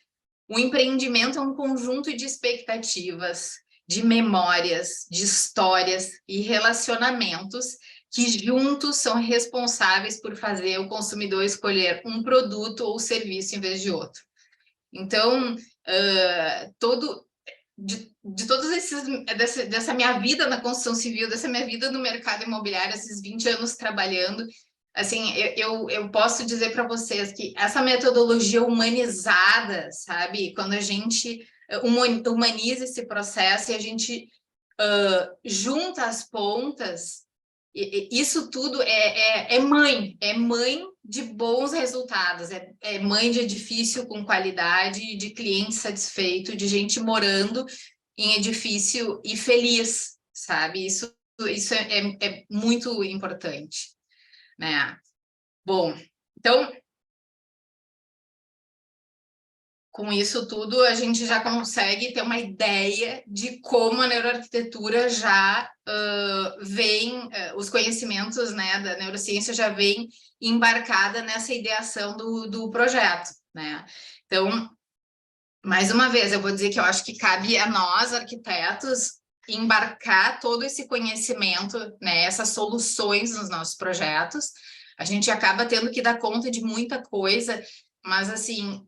O empreendimento é um conjunto de expectativas, de memórias, de histórias e relacionamentos que juntos são responsáveis por fazer o consumidor escolher um produto ou serviço em vez de outro. Então, de todos dessa minha vida na construção civil, dessa minha vida no mercado imobiliário, esses 20 anos trabalhando, assim, eu posso dizer para vocês que essa metodologia humanizada, sabe? Quando a gente humaniza esse processo e a gente junta as pontas, isso tudo é mãe de bons resultados, é mãe de edifício com qualidade, de cliente satisfeito, de gente morando em edifício e feliz, sabe? Isso é muito importante, né? Bom, então, com isso tudo, a gente já consegue ter uma ideia de como a neuroarquitetura já vem, os conhecimentos, né, da neurociência já vem embarcada nessa ideação do projeto, né? Então, mais uma vez, eu vou dizer que eu acho que cabe a nós, arquitetos, embarcar todo esse conhecimento, né, essas soluções nos nossos projetos. A gente acaba tendo que dar conta de muita coisa, mas, assim,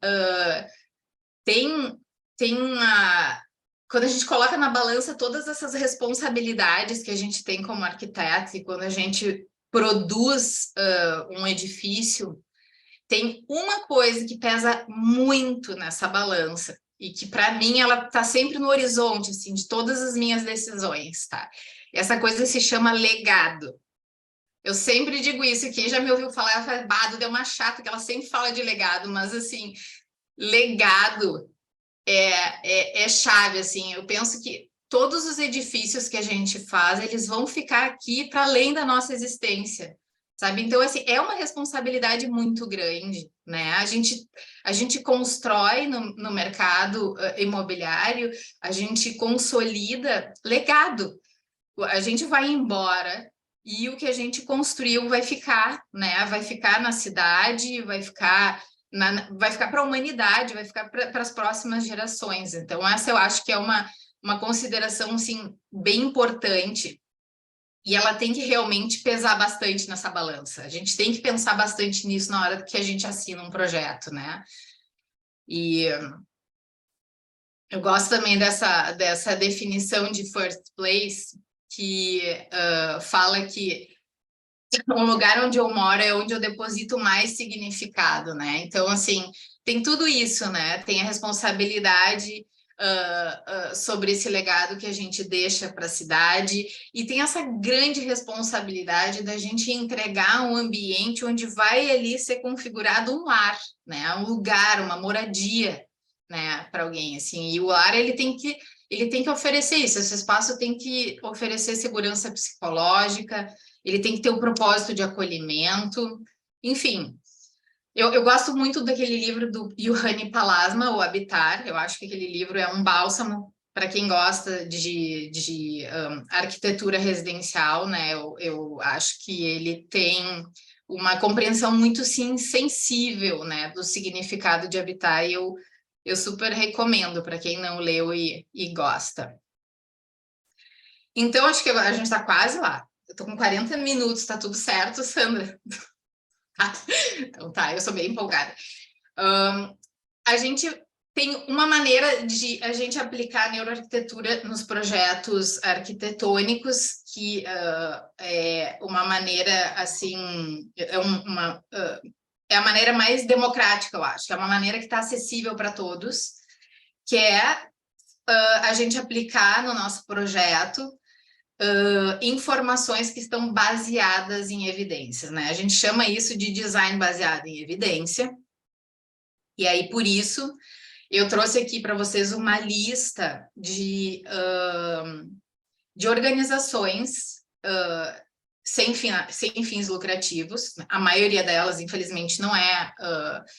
tem uma... Quando a gente coloca na balança todas essas responsabilidades que a gente tem como arquiteto, e quando a gente produz um edifício, tem uma coisa que pesa muito nessa balança, e que, para mim, ela está sempre no horizonte, assim, de todas as minhas decisões, tá? E essa coisa se chama legado. Eu sempre digo isso, quem já me ouviu falar, ela fala, Bado, deu uma chata, que ela sempre fala de legado, mas, assim, legado é chave, assim. Eu penso que todos os edifícios que a gente faz, eles vão ficar aqui para além da nossa existência, sabe? Então, assim, é uma responsabilidade muito grande, né? A gente constrói no mercado imobiliário, a gente consolida legado. A gente vai embora e o que a gente construiu vai ficar, né? Vai ficar na cidade, vai ficar para a humanidade, vai ficar para as próximas gerações. Então, essa eu acho que é uma consideração, assim, bem importante, e ela tem que realmente pesar bastante nessa balança. A gente tem que pensar bastante nisso na hora que a gente assina um projeto, né? E eu gosto também dessa definição de first place, que fala que um lugar onde eu moro é onde eu deposito mais significado, né? Então, assim, tem tudo isso, né? Tem a responsabilidade sobre esse legado que a gente deixa para a cidade, e tem essa grande responsabilidade da gente entregar um ambiente onde vai ali ser configurado um lar, né? Um lugar, uma moradia, né? Para alguém, assim. E o lar, ele tem que oferecer isso. Esse espaço tem que oferecer segurança psicológica, ele tem que ter um propósito de acolhimento, enfim. Eu gosto muito daquele livro do Juhani Pallasmaa, O Habitar. Eu acho que aquele livro é um bálsamo para quem gosta de arquitetura residencial, né? Eu acho que ele tem uma compreensão muito, sim, sensível, né, do significado de habitar, e eu super recomendo para quem não leu e gosta. Então, acho que a gente está quase lá. Eu tô com 40 minutos, tá tudo certo, Sandra? Então tá, eu sou bem empolgada. A gente tem uma maneira de a gente aplicar a neuroarquitetura nos projetos arquitetônicos, que é uma maneira, assim, é a maneira mais democrática, eu acho, é uma maneira que está acessível para todos, que é a gente aplicar no nosso projeto informações que estão baseadas em evidências, né? A gente chama isso de design baseado em evidência. E aí, por isso, eu trouxe aqui para vocês uma lista de organizações sem fins lucrativos. A maioria delas, infelizmente, não é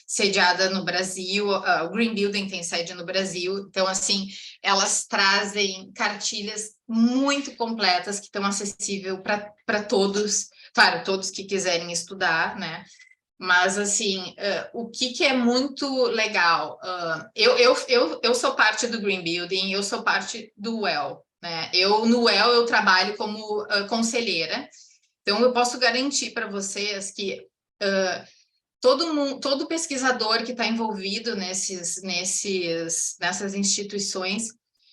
sediada no Brasil. O Green Building tem sede no Brasil. Então, assim, elas trazem cartilhas muito completas que estão acessíveis para todos, claro, todos que quiserem estudar, né? Mas, assim, o que é muito legal, eu sou parte do Green Building, eu sou parte do WELL, né? No WELL eu trabalho como conselheira, então eu posso garantir para vocês que todo pesquisador que está envolvido nessas instituições,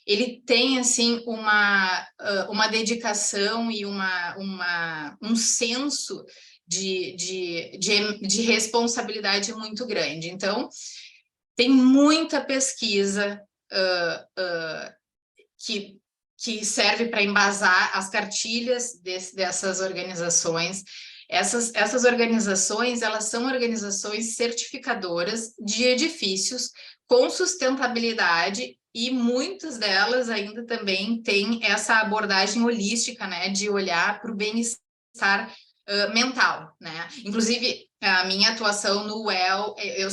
ele tem, assim, uma dedicação e um senso de responsabilidade muito grande. Então, tem muita pesquisa que serve para embasar as cartilhas dessas organizações. Essas organizações, elas são organizações certificadoras de edifícios com sustentabilidade e muitas delas ainda também têm essa abordagem holística, né, de olhar para o bem-estar mental, né? Inclusive, a minha atuação no Well, eu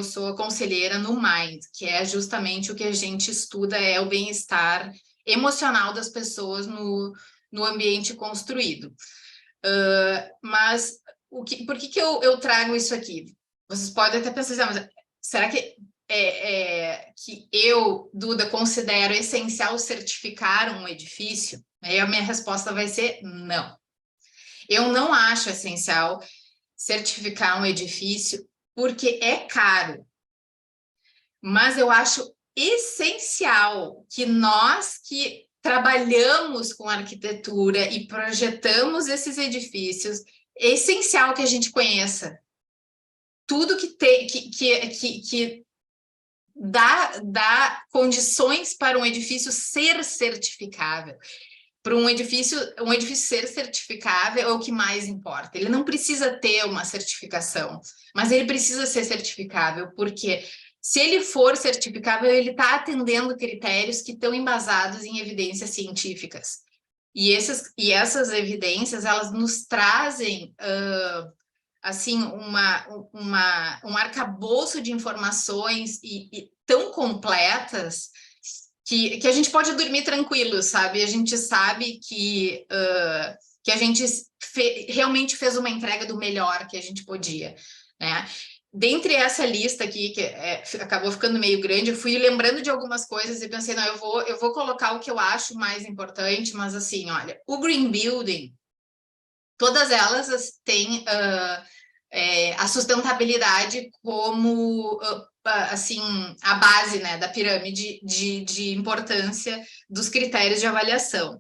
sou conselheira no Mind, que é justamente o que a gente estuda, é o bem-estar emocional das pessoas no ambiente construído. Mas por que eu trago isso aqui? Vocês podem até pensar, mas será que que eu, Duda, considero essencial certificar um edifício? Aí a minha resposta vai ser não. Eu não acho essencial certificar um edifício porque é caro. Mas eu acho essencial que nós que trabalhamos com arquitetura e projetamos esses edifícios, é essencial que a gente conheça tudo que dá condições para um edifício ser certificável. Para um edifício ser certificável é o que mais importa. Ele não precisa ter uma certificação, mas ele precisa ser certificável, porque se ele for certificável, ele está atendendo critérios que estão embasados em evidências científicas. E essas evidências, elas nos trazem assim, um arcabouço de informações e tão completas que a gente pode dormir tranquilo, sabe? A gente sabe que a gente realmente fez uma entrega do melhor que a gente podia, né? Dentre essa lista aqui, que acabou ficando meio grande, eu fui lembrando de algumas coisas e pensei, não, eu vou colocar o que eu acho mais importante, mas assim, olha, o Green Building, todas elas têm a sustentabilidade como assim, a base, né, da pirâmide de importância dos critérios de avaliação.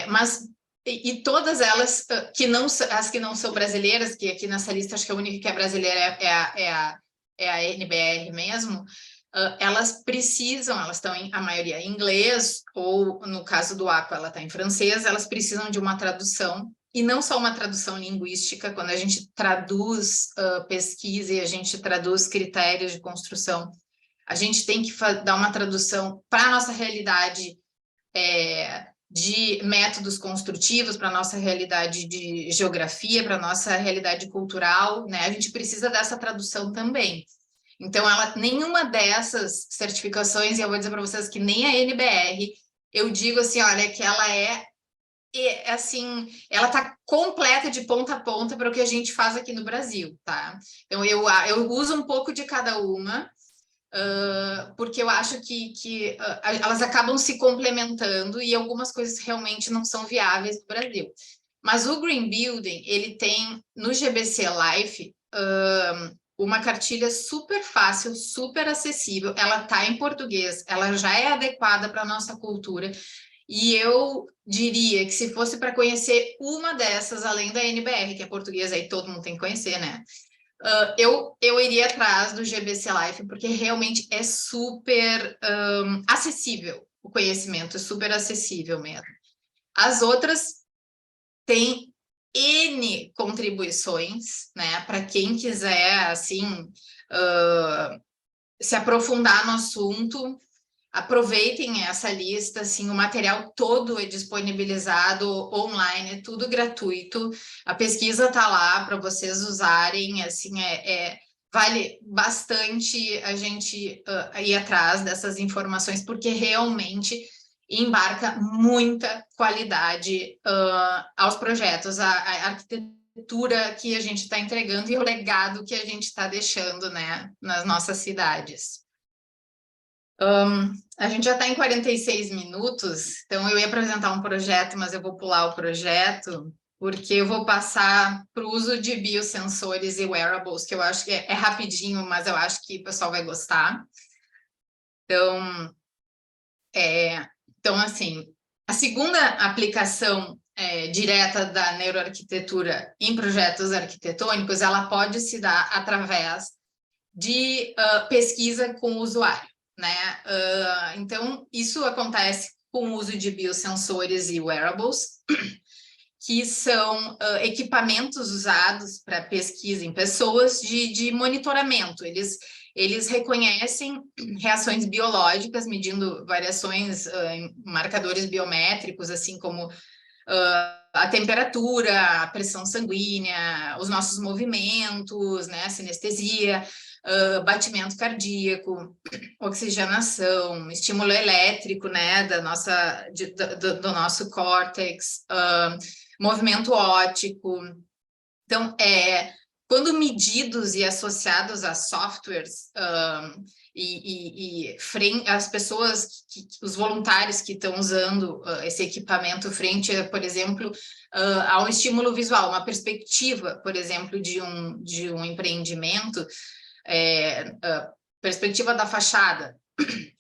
Mas todas elas, as que não são brasileiras, que aqui nessa lista acho que a única que é brasileira é a NBR mesmo, elas estão a maioria em inglês, ou no caso do Aqua, ela está em francês, elas precisam de uma tradução, e não só uma tradução linguística, quando a gente traduz pesquisa e a gente traduz critérios de construção, a gente tem que dar uma tradução para a nossa realidade de métodos construtivos, para a nossa realidade de geografia, para a nossa realidade cultural, né? A gente precisa dessa tradução também. Então, nenhuma dessas certificações, e eu vou dizer para vocês que nem a NBR, eu digo assim, olha, que ela assim, ela está completa de ponta a ponta para o que a gente faz aqui no Brasil, tá? Então, eu uso um pouco de cada uma, porque eu acho que elas acabam se complementando e algumas coisas realmente não são viáveis no Brasil. Mas o Green Building, ele tem, no GBC Life, uma cartilha super fácil, super acessível, ela está em português, ela já é adequada para a nossa cultura, e eu diria que se fosse para conhecer uma dessas, além da NBR, que é portuguesa, aí todo mundo tem que conhecer, né? Eu iria atrás do GBC Life, porque realmente é super acessível, o conhecimento é super acessível mesmo. As outras têm N contribuições, né? Para quem quiser, assim, se aprofundar no assunto, aproveitem essa lista, assim, o material todo é disponibilizado online, é tudo gratuito, a pesquisa está lá para vocês usarem, assim, vale bastante a gente ir atrás dessas informações, porque realmente embarca muita qualidade aos projetos, a arquitetura que a gente está entregando e o legado que a gente está deixando, né, nas nossas cidades. A gente já está em 46 minutos, então eu ia apresentar um projeto, mas eu vou pular o projeto, porque eu vou passar para o uso de biosensores e wearables, que eu acho que é rapidinho, mas eu acho que o pessoal vai gostar. Então assim, a segunda aplicação direta da neuroarquitetura em projetos arquitetônicos, ela pode se dar através de pesquisa com o usuário, né? Então, isso acontece com o uso de biosensores e wearables, que são equipamentos usados para pesquisa em pessoas de monitoramento. eles reconhecem reações biológicas, medindo variações em marcadores biométricos, assim como a temperatura, a pressão sanguínea, os nossos movimentos, né, sinestesia, batimento cardíaco, oxigenação, estímulo elétrico, né, do nosso córtex, movimento óptico. Então, quando medidos e associados a softwares, as pessoas, os voluntários que estão usando esse equipamento frente, por exemplo, a um estímulo visual, uma perspectiva, por exemplo, de um empreendimento, perspectiva da fachada,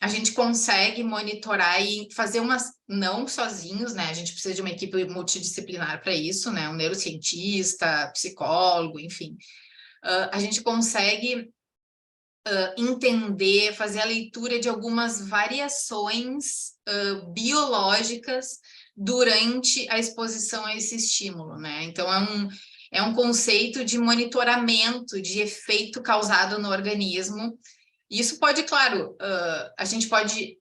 a gente consegue monitorar e fazer não sozinhos, né? A gente precisa de uma equipe multidisciplinar para isso, né? Um neurocientista, psicólogo, enfim. A gente consegue entender, fazer a leitura de algumas variações biológicas durante a exposição a esse estímulo, né? Então, é um conceito de monitoramento de efeito causado no organismo. Isso pode, claro, a gente pode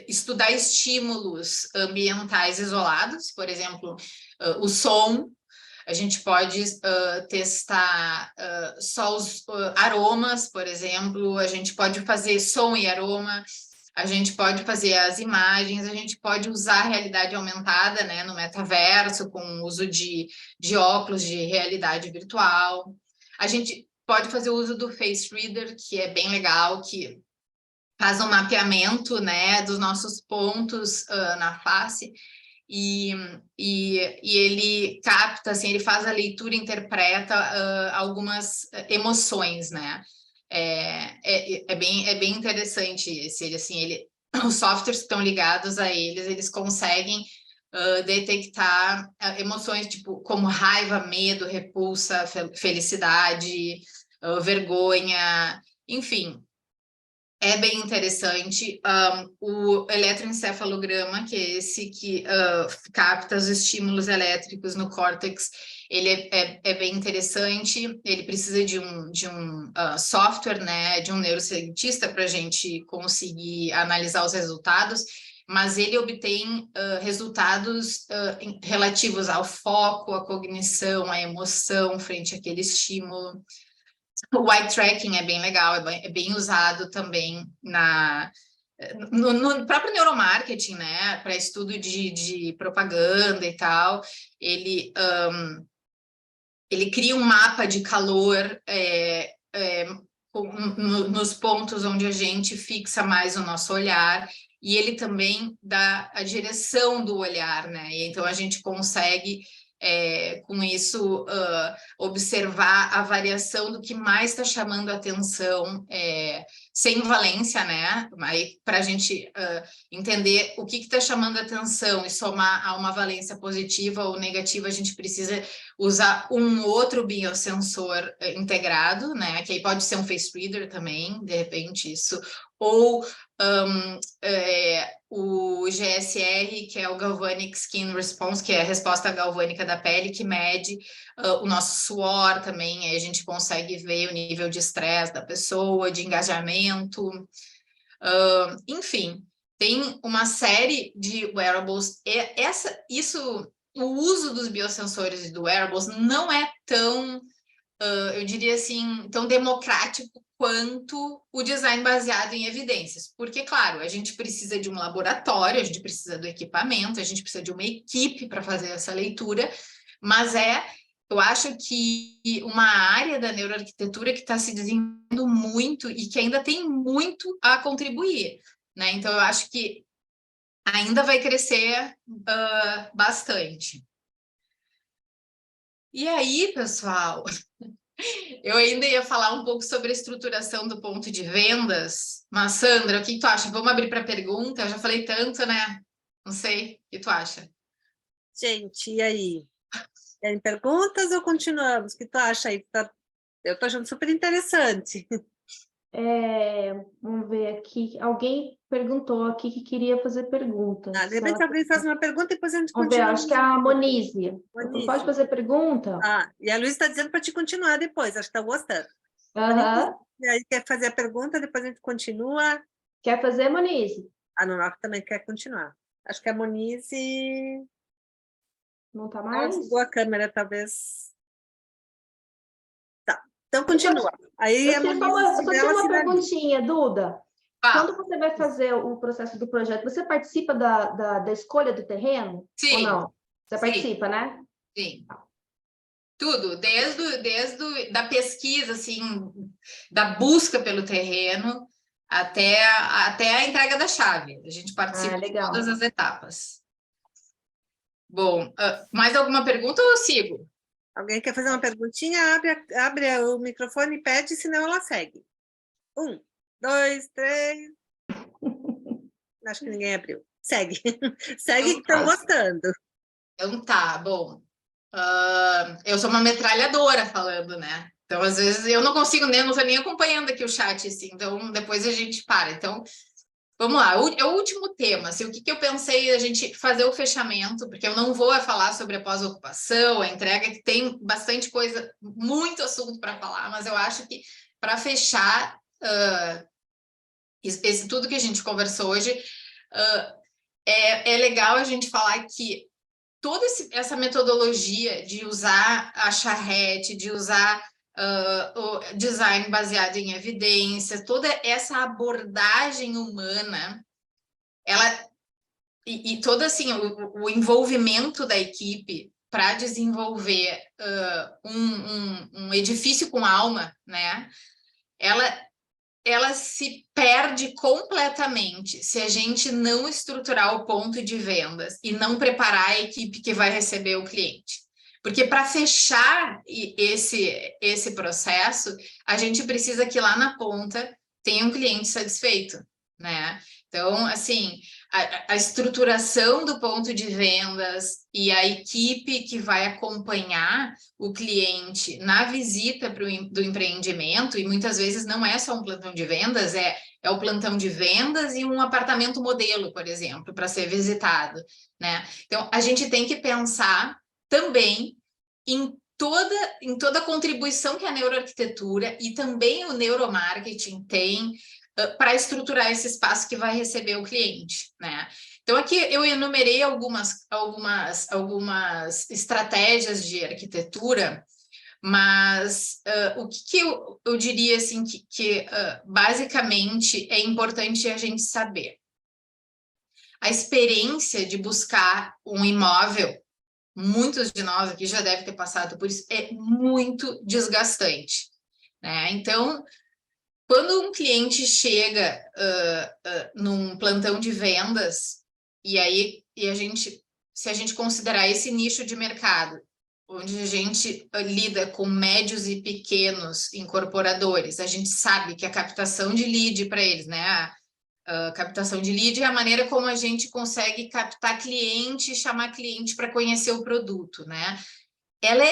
estudar estímulos ambientais isolados, por exemplo, o som. A gente pode testar só os aromas, por exemplo, a gente pode fazer som e aroma, a gente pode fazer as imagens, a gente pode usar a realidade aumentada, né, no metaverso, com o uso de óculos de realidade virtual. A gente pode fazer o uso do Face Reader, que é bem legal, que faz um mapeamento, né, dos nossos pontos na face, e ele capta, assim, ele faz a leitura, interpreta algumas emoções, né? É bem interessante os softwares que estão ligados a eles conseguem detectar emoções tipo como raiva, medo, repulsa, felicidade, vergonha, enfim. É bem interessante. O eletroencefalograma, que é esse que capta os estímulos elétricos no córtex, ele é bem interessante. Ele precisa de um software, né, de um neurocientista para a gente conseguir analisar os resultados, mas ele obtém resultados relativos ao foco, à cognição, à emoção frente àquele estímulo. O eye tracking é bem legal, é bem usado também no próprio neuromarketing, né? Para estudo de propaganda e tal. Ele cria um mapa de calor nos pontos onde a gente fixa mais o nosso olhar, e ele também dá a direção do olhar, né? E então a gente consegue com isso observar a variação do que mais está chamando a atenção, sem valência, né? Aí para a gente entender o que está chamando a atenção e somar a uma valência positiva ou negativa, a gente precisa usar um outro biosensor integrado, né? Que aí pode ser um face reader também, de repente isso, ou o GSR, que é o Galvanic Skin Response, que é a resposta galvânica da pele, que mede o nosso suor também, aí a gente consegue ver o nível de estresse da pessoa, de engajamento, enfim, tem uma série de wearables, o uso dos biosensores e do wearables não é tão, eu diria assim, tão democrático quanto o design baseado em evidências. Porque, claro, a gente precisa de um laboratório, a gente precisa do equipamento, a gente precisa de uma equipe para fazer essa leitura, mas eu acho que uma área da neuroarquitetura que está se desenvolvendo muito e que ainda tem muito a contribuir, né? Então, eu acho que ainda vai crescer bastante. E aí, pessoal, eu ainda ia falar um pouco sobre a estruturação do ponto de vendas, mas, Sandra, o que tu acha? Vamos abrir para pergunta? Eu já falei tanto, né? Não sei, o que tu acha? Gente, e aí? Tem perguntas ou continuamos? O que tu acha aí? Eu estou achando super interessante. Vamos ver aqui. Alguém perguntou aqui que queria fazer pergunta. De repente alguém faz uma pergunta e depois a gente Vamos ver, continua. acho que é a Monize. Pode fazer pergunta? E a Luísa está dizendo para te continuar depois, acho que está gostando. Aham. E aí quer fazer a pergunta, depois a gente continua. Quer fazer, Monize? A Nonoca também quer continuar. Acho que a Monize... Não tá Ela mais? desligou a câmera, talvez... Tá, então continua. Aí a Eu Monize, se só tiver, tinha ela uma finaliza. perguntinha, Duda. Quando Fala. você vai fazer o processo do projeto, você participa da escolha do terreno? Ou Sim, não? Você sim, participa, né? sim. Tudo, da pesquisa, assim, da busca pelo terreno até a entrega da chave. A gente participa de todas Legal. as etapas. Bom, mais alguma pergunta ou eu sigo? Alguém quer fazer uma perguntinha? Abre o microfone e pede, senão ela segue. 1, 2, 3... Acho que ninguém abriu. Segue. Segue que estão gostando. Então tá, bom. Eu sou uma metralhadora falando, né? Então, às vezes, eu não consigo nem, não estou nem acompanhando aqui o chat, assim, então depois a gente para. Então, vamos lá, é o último tema, assim, o que eu pensei a gente fazer o fechamento, porque eu não vou falar sobre a pós-ocupação, a entrega, que tem bastante coisa, muito assunto para falar, mas eu acho que para fechar tudo que a gente conversou hoje, é legal a gente falar que toda essa metodologia de usar a charrete, de usar o design baseado em evidências, toda essa abordagem humana, ela e todo assim o envolvimento da equipe para desenvolver um edifício com alma, né? Ela se perde completamente se a gente não estruturar o ponto de vendas e não preparar a equipe que vai receber o cliente. Porque para fechar esse processo, a gente precisa que lá na ponta tenha um cliente satisfeito, né? Então, assim, a estruturação do ponto de vendas e a equipe que vai acompanhar o cliente na visita do empreendimento, e muitas vezes não é só um plantão de vendas, é o plantão de vendas e um apartamento modelo, por exemplo, para ser visitado, né? Então, a gente tem que pensar também em toda a contribuição que a neuroarquitetura e também o neuromarketing tem para estruturar esse espaço que vai receber o cliente, né? Então, aqui eu enumerei algumas estratégias de arquitetura, mas o que eu diria assim que basicamente é importante a gente saber. A experiência de buscar um imóvel, muitos de nós aqui já devem ter passado por isso, é muito desgastante, né? Então, quando um cliente chega num plantão de vendas, se a gente considerar esse nicho de mercado, onde a gente lida com médios e pequenos incorporadores, a gente sabe que a captação de lead para eles, né? A captação de lead é a maneira como a gente consegue captar cliente e chamar cliente para conhecer o produto, né? Ela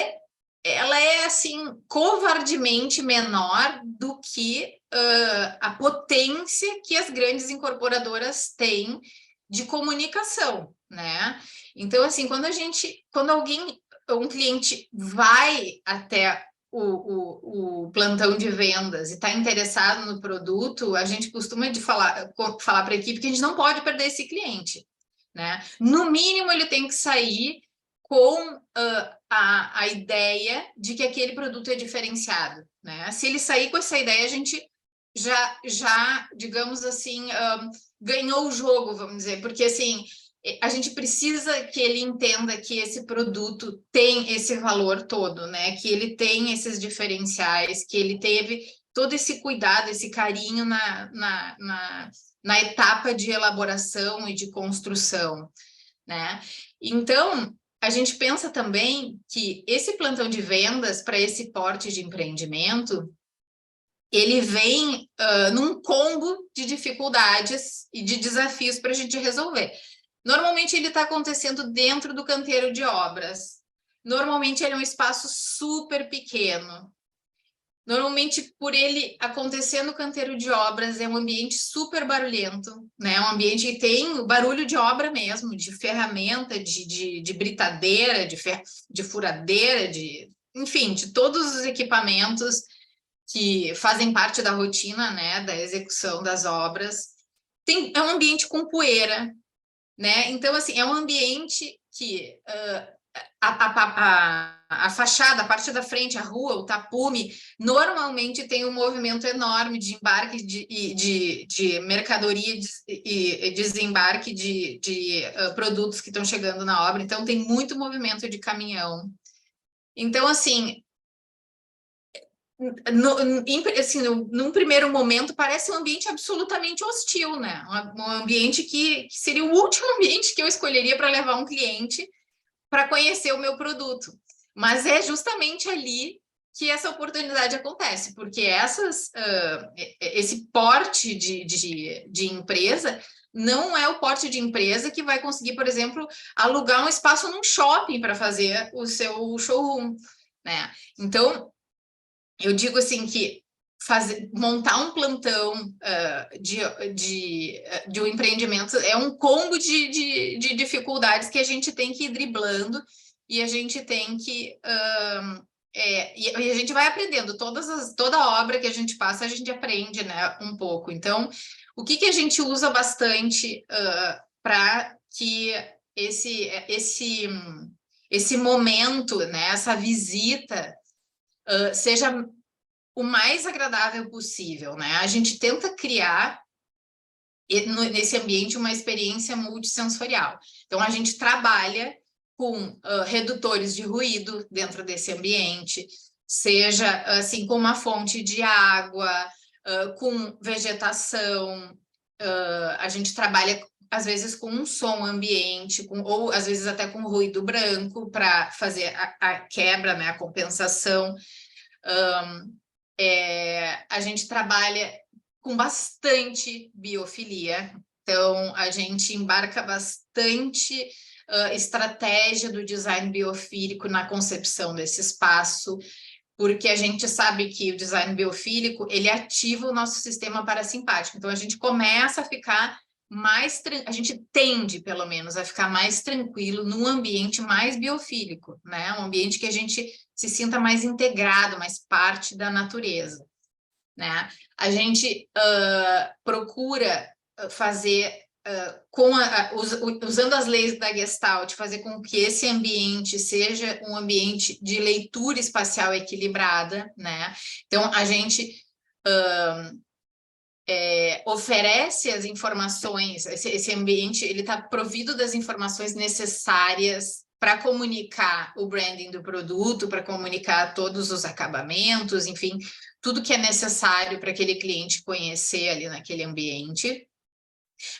é assim, covardemente menor do que a potência que as grandes incorporadoras têm de comunicação, né? Então, assim, quando um cliente vai até o plantão de vendas e está interessado no produto, a gente costuma falar para a equipe que a gente não pode perder esse cliente, né? No mínimo, ele tem que sair com a ideia de que aquele produto é diferenciado, né? Se ele sair com essa ideia, a gente já digamos assim, ganhou o jogo, vamos dizer, porque assim, a gente precisa que ele entenda que esse produto tem esse valor todo, né? Que ele tem esses diferenciais, que ele teve todo esse cuidado, esse carinho na etapa de elaboração e de construção, né? Então, a gente pensa também que esse plantão de vendas para esse porte de empreendimento, ele vem num combo de dificuldades e de desafios para a gente resolver. Normalmente ele está acontecendo dentro do canteiro de obras. Normalmente ele é um espaço super pequeno. Normalmente, por ele acontecer no canteiro de obras, é um ambiente super barulhento, né? Um ambiente que tem barulho de obra mesmo, de ferramenta, de britadeira, de furadeira, enfim, de todos os equipamentos que fazem parte da rotina, né, da execução das obras. É um ambiente com poeira, né? Então, assim, é um ambiente que a fachada, a parte da frente, a rua, o tapume, normalmente tem um movimento enorme de embarque de mercadoria e desembarque de produtos que estão chegando na obra. Então, tem muito movimento de caminhão. Então, assim, num primeiro momento, parece um ambiente absolutamente hostil, né? Um ambiente que seria o último ambiente que eu escolheria para levar um cliente para conhecer o meu produto. Mas é justamente ali que essa oportunidade acontece, porque esse porte de empresa não é o porte de empresa que vai conseguir, por exemplo, alugar um espaço num shopping para fazer o seu showroom, né? Então, eu digo assim que montar um plantão de um empreendimento é um combo de dificuldades que a gente tem que ir driblando e a gente tem que... e a gente vai aprendendo. Toda obra que a gente passa, a gente aprende, né, um pouco. Então, o que a gente usa bastante para que esse momento, né, essa visita seja o mais agradável possível, né? A gente tenta criar nesse ambiente uma experiência multissensorial. Então, a gente trabalha com redutores de ruído dentro desse ambiente, seja assim com uma fonte de água, com vegetação, a gente trabalha às vezes com um som ambiente, ou às vezes até com ruído branco para fazer a quebra, né, a compensação. A gente trabalha com bastante biofilia, então a gente embarca bastante estratégia do design biofílico na concepção desse espaço, porque a gente sabe que o design biofílico, ele ativa o nosso sistema parasimpático, então a gente começa a ficar a gente tende, pelo menos, a ficar mais tranquilo num ambiente mais biofílico, né? Um ambiente que a gente se sinta mais integrado, mais parte da natureza, né? A gente procura fazer, usando as leis da Gestalt, fazer com que esse ambiente seja um ambiente de leitura espacial equilibrada, né? Então, a gente... oferece as informações, esse ambiente, ele está provido das informações necessárias para comunicar o branding do produto, para comunicar todos os acabamentos, enfim, tudo que é necessário para aquele cliente conhecer ali naquele ambiente,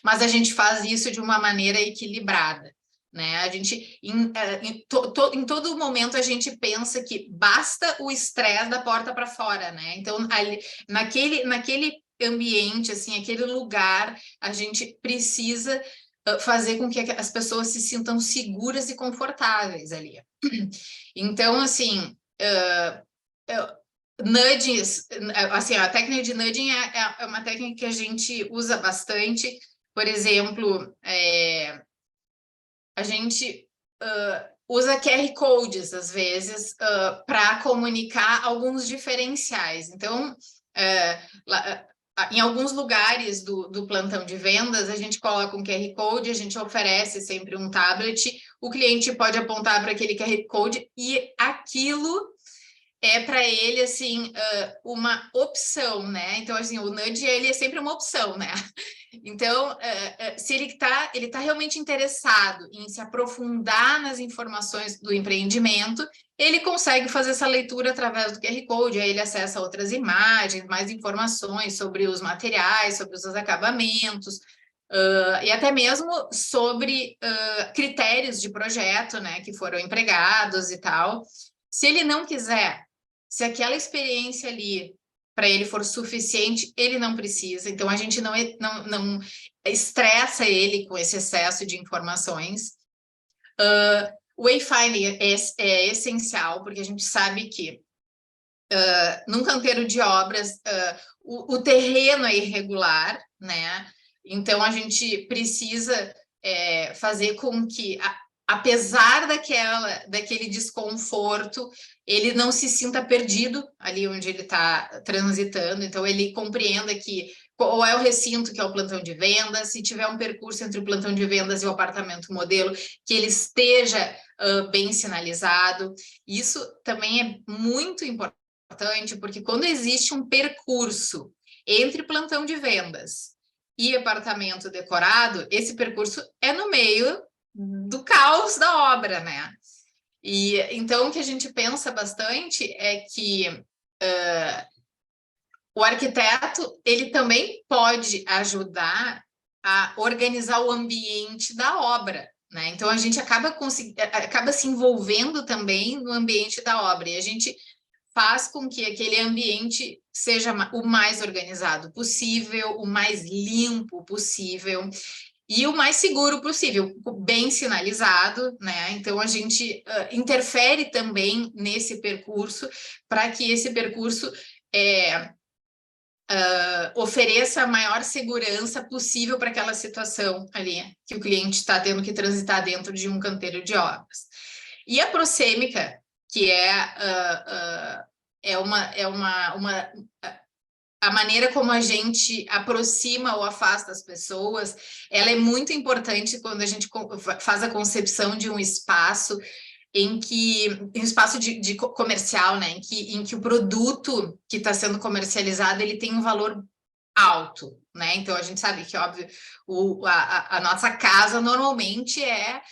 mas a gente faz isso de uma maneira equilibrada, né? A gente, em todo momento, a gente pensa que basta o estresse da porta para fora, né? Então, naquele ambiente, assim, aquele lugar, a gente precisa fazer com que as pessoas se sintam seguras e confortáveis ali. Então, assim, nudges, assim, a técnica de nudging é uma técnica que a gente usa bastante. Por exemplo, a gente usa QR Codes, às vezes, para comunicar alguns diferenciais. Então, em alguns lugares do plantão de vendas, a gente coloca um QR Code, a gente oferece sempre um tablet, o cliente pode apontar para aquele QR Code e aquilo é para ele, assim, uma opção, né? Então, assim, o nudge, ele é sempre uma opção, né? Então, se ele tá realmente interessado em se aprofundar nas informações do empreendimento, ele consegue fazer essa leitura através do QR Code, aí ele acessa outras imagens, mais informações sobre os materiais, sobre os acabamentos, e até mesmo sobre critérios de projeto, né, que foram empregados e tal. Se ele não quiser, se aquela experiência ali para ele for suficiente, ele não precisa. Então, a gente não estressa ele com esse excesso de informações. O wayfinding é essencial, porque a gente sabe que num canteiro de obras, o terreno é irregular, né? Então, a gente precisa fazer com que apesar daquele desconforto, ele não se sinta perdido ali onde ele está transitando. Então, ele compreenda que qual é o recinto, que é o plantão de vendas, se tiver um percurso entre o plantão de vendas e o apartamento modelo, que ele esteja bem sinalizado. Isso também é muito importante, porque quando existe um percurso entre plantão de vendas e apartamento decorado, esse percurso é no meio do caos da obra, né? E então o que a gente pensa bastante é que o arquiteto ele também pode ajudar a organizar o ambiente da obra, né? Então a gente acaba se envolvendo também no ambiente da obra, e a gente faz com que aquele ambiente seja o mais organizado possível, o mais limpo possível e o mais seguro possível, bem sinalizado, né? Então a gente interfere também nesse percurso para que esse percurso ofereça a maior segurança possível para aquela situação ali que o cliente está tendo que transitar dentro de um canteiro de obras. E a prosêmica, que a maneira como a gente aproxima ou afasta as pessoas, ela é muito importante quando a gente faz a concepção de um espaço um espaço de comercial, né? Em que o produto que está sendo comercializado ele tem um valor alto, né? Então a gente sabe que, óbvio, a nossa casa normalmente é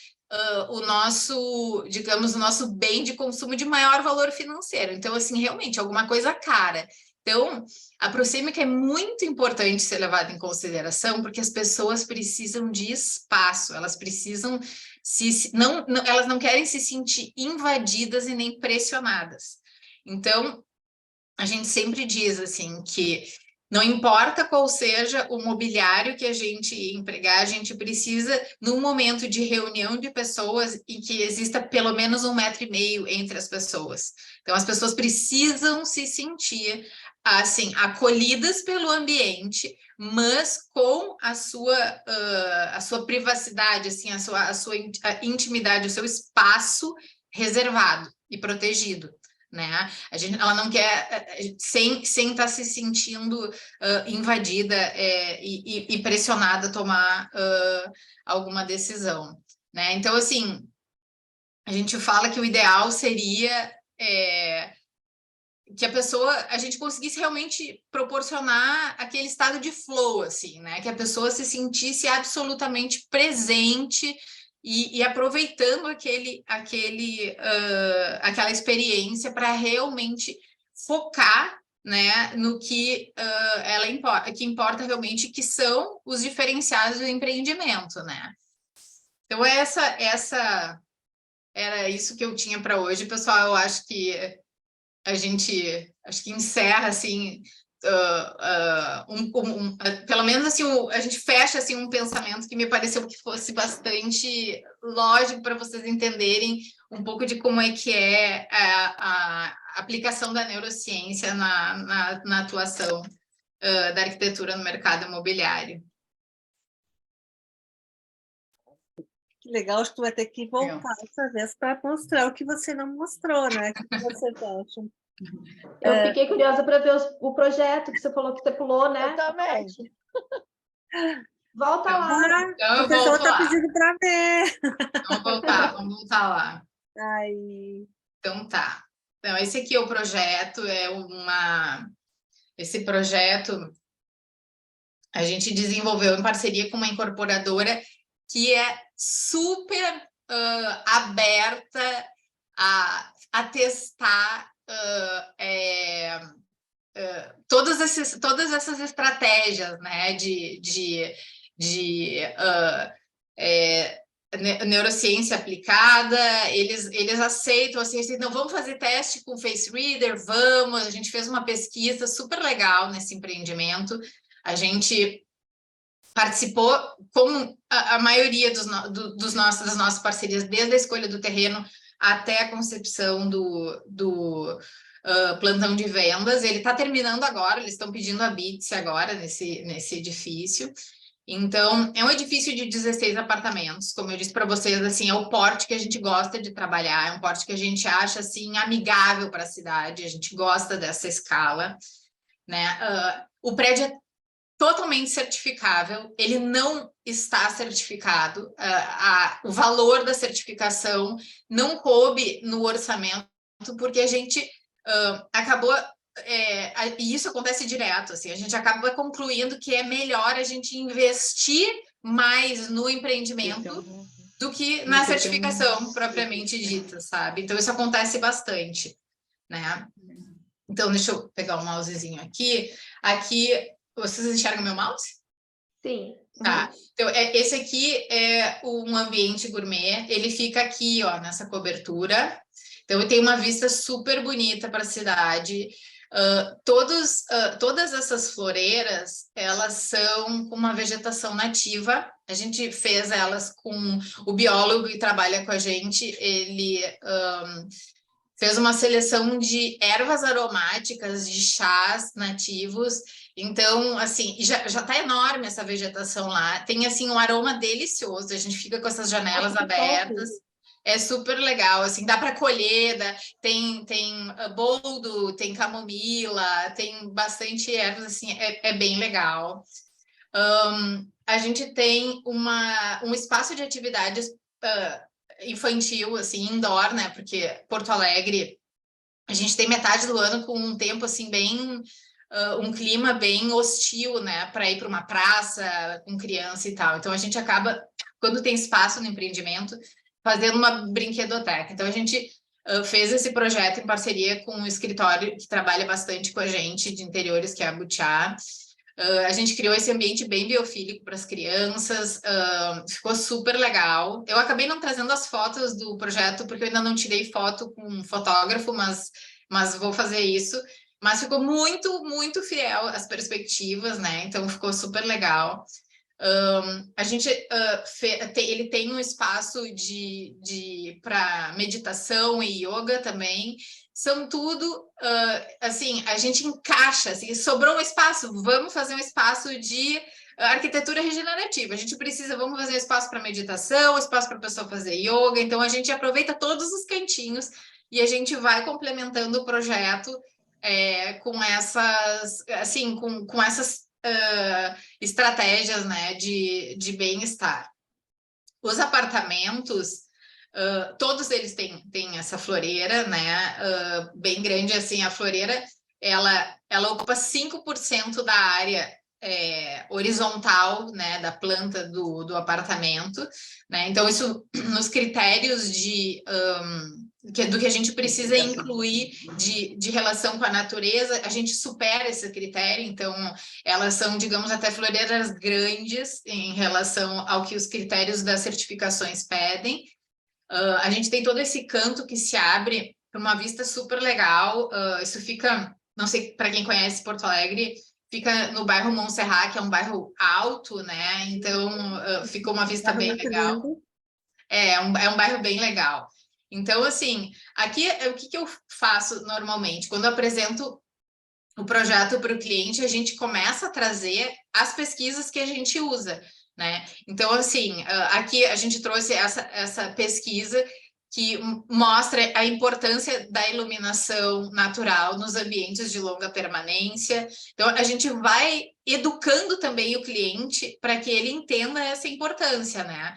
o nosso, digamos, o nosso bem de consumo de maior valor financeiro. Então, assim, realmente, alguma coisa cara. Então, a prosêmica é muito importante ser levada em consideração, porque as pessoas precisam de espaço, elas precisam elas não querem se sentir invadidas e nem pressionadas. Então, a gente sempre diz assim que não importa qual seja o mobiliário que a gente empregar, a gente precisa, num momento de reunião de pessoas, em que exista pelo menos 1,5 metro entre as pessoas. Então, as pessoas precisam se sentir assim, acolhidas pelo ambiente, mas com a sua privacidade, assim, a sua intimidade, o seu espaço reservado e protegido, né? Ela não quer sem estar se sentindo invadida e pressionada a tomar alguma decisão, né? Então, assim, a gente fala que o ideal seria que a gente conseguisse realmente proporcionar aquele estado de flow, assim, né? Que a pessoa se sentisse absolutamente presente e aproveitando aquela experiência para realmente focar, né, no que que importa realmente, que são os diferenciais do empreendimento, né? Então, era isso que eu tinha para hoje, pessoal. Eu acho que a gente encerra assim pelo menos assim a gente fecha assim um pensamento que me pareceu que fosse bastante lógico para vocês entenderem um pouco de como é que é a aplicação da neurociência na atuação da arquitetura no mercado imobiliário. Que legal, acho que tu vai ter que voltar essa vez para mostrar o que você não mostrou, né? O que vocês acham? Eu fiquei curiosa para ver o projeto que você falou que você pulou, né? Eu também. Volta lá. Então, O pessoal está pedindo para ver. Vamos voltar lá. Ai. Então tá. Então, esse aqui é o projeto, esse projeto a gente desenvolveu em parceria com uma incorporadora que é super aberta a testar todas essas estratégias, né, de neurociência aplicada. Eles aceitam, assim, não, vamos fazer teste com Face Reader, vamos. A gente fez uma pesquisa super legal nesse empreendimento. A gente participou com a maioria das nossas parcerias, desde a escolha do terreno até a concepção do plantão de vendas. Ele está terminando agora, eles estão pedindo a BITS agora nesse edifício. Então, é um edifício de 16 apartamentos, como eu disse para vocês, assim, é o porte que a gente gosta de trabalhar, é um porte que a gente acha, assim, amigável para a cidade, a gente gosta dessa escala, né? O prédio é totalmente certificável, ele não está certificado, o valor da certificação não coube no orçamento, porque a gente acabou... e isso acontece direto, assim, a gente acaba concluindo que é melhor a gente investir mais no empreendimento do que na certificação propriamente dita, sabe? Então, isso acontece bastante, né? Então, deixa eu pegar o mousezinho aqui. Aqui, vocês enxergam meu mouse? Sim. Tá. Então, esse aqui é um ambiente gourmet. Ele fica aqui, ó, nessa cobertura. Então, tem uma vista super bonita para a cidade. Todas essas floreiras, elas são com uma vegetação nativa. A gente fez elas com o biólogo que trabalha com a gente. Ele fez uma seleção de ervas aromáticas, de chás nativos. Então, assim, já está enorme essa vegetação lá. Tem, assim, um aroma delicioso. A gente fica com essas janelas abertas. É super legal, assim, dá para colher, tem boldo, tem camomila, tem bastante ervas, assim, é bem legal. A gente tem um espaço de atividades infantil, assim, indoor, né? Porque Porto Alegre, a gente tem metade do ano com um tempo, assim, bem... um clima bem hostil, né? Para ir para uma praça com criança e tal. Então, a gente acaba, quando tem espaço no empreendimento, fazendo uma brinquedoteca. Então, a gente fez esse projeto em parceria com um escritório que trabalha bastante com a gente de interiores, que é a Butiá. A gente criou esse ambiente bem biofílico para as crianças, ficou super legal. Eu acabei não trazendo as fotos do projeto, porque eu ainda não tirei foto com um fotógrafo, mas vou fazer isso. Mas ficou muito, muito fiel às perspectivas, né? Então, ficou super legal. A gente ele tem um espaço para meditação e yoga também. São tudo, assim, a gente encaixa, assim, sobrou um espaço, vamos fazer um espaço de arquitetura regenerativa. A gente precisa, vamos fazer um espaço para meditação, um espaço para a pessoa fazer yoga. Então, a gente aproveita todos os cantinhos e a gente vai complementando o projeto com essas, assim, com essas estratégias, né, de bem-estar. Os apartamentos, todos eles têm essa floreira, né, bem grande, assim, a floreira, ela ocupa 5% da área horizontal, né, da planta do apartamento, né, então isso nos critérios do que a gente precisa incluir de relação com a natureza, a gente supera esse critério, então elas são, digamos, até floreiras grandes em relação ao que os critérios das certificações pedem. A gente tem todo esse canto que se abre para uma vista super legal, isso fica, não sei, para quem conhece Porto Alegre, fica no bairro Montserrat, que é um bairro alto, né, então ficou uma vista bem legal. É um bairro bem legal. Então, assim, aqui, o que eu faço normalmente? Quando eu apresento o projeto para o cliente, a gente começa a trazer as pesquisas que a gente usa, né? Então, assim, aqui a gente trouxe essa pesquisa que mostra a importância da iluminação natural nos ambientes de longa permanência. Então, a gente vai educando também o cliente para que ele entenda essa importância, né?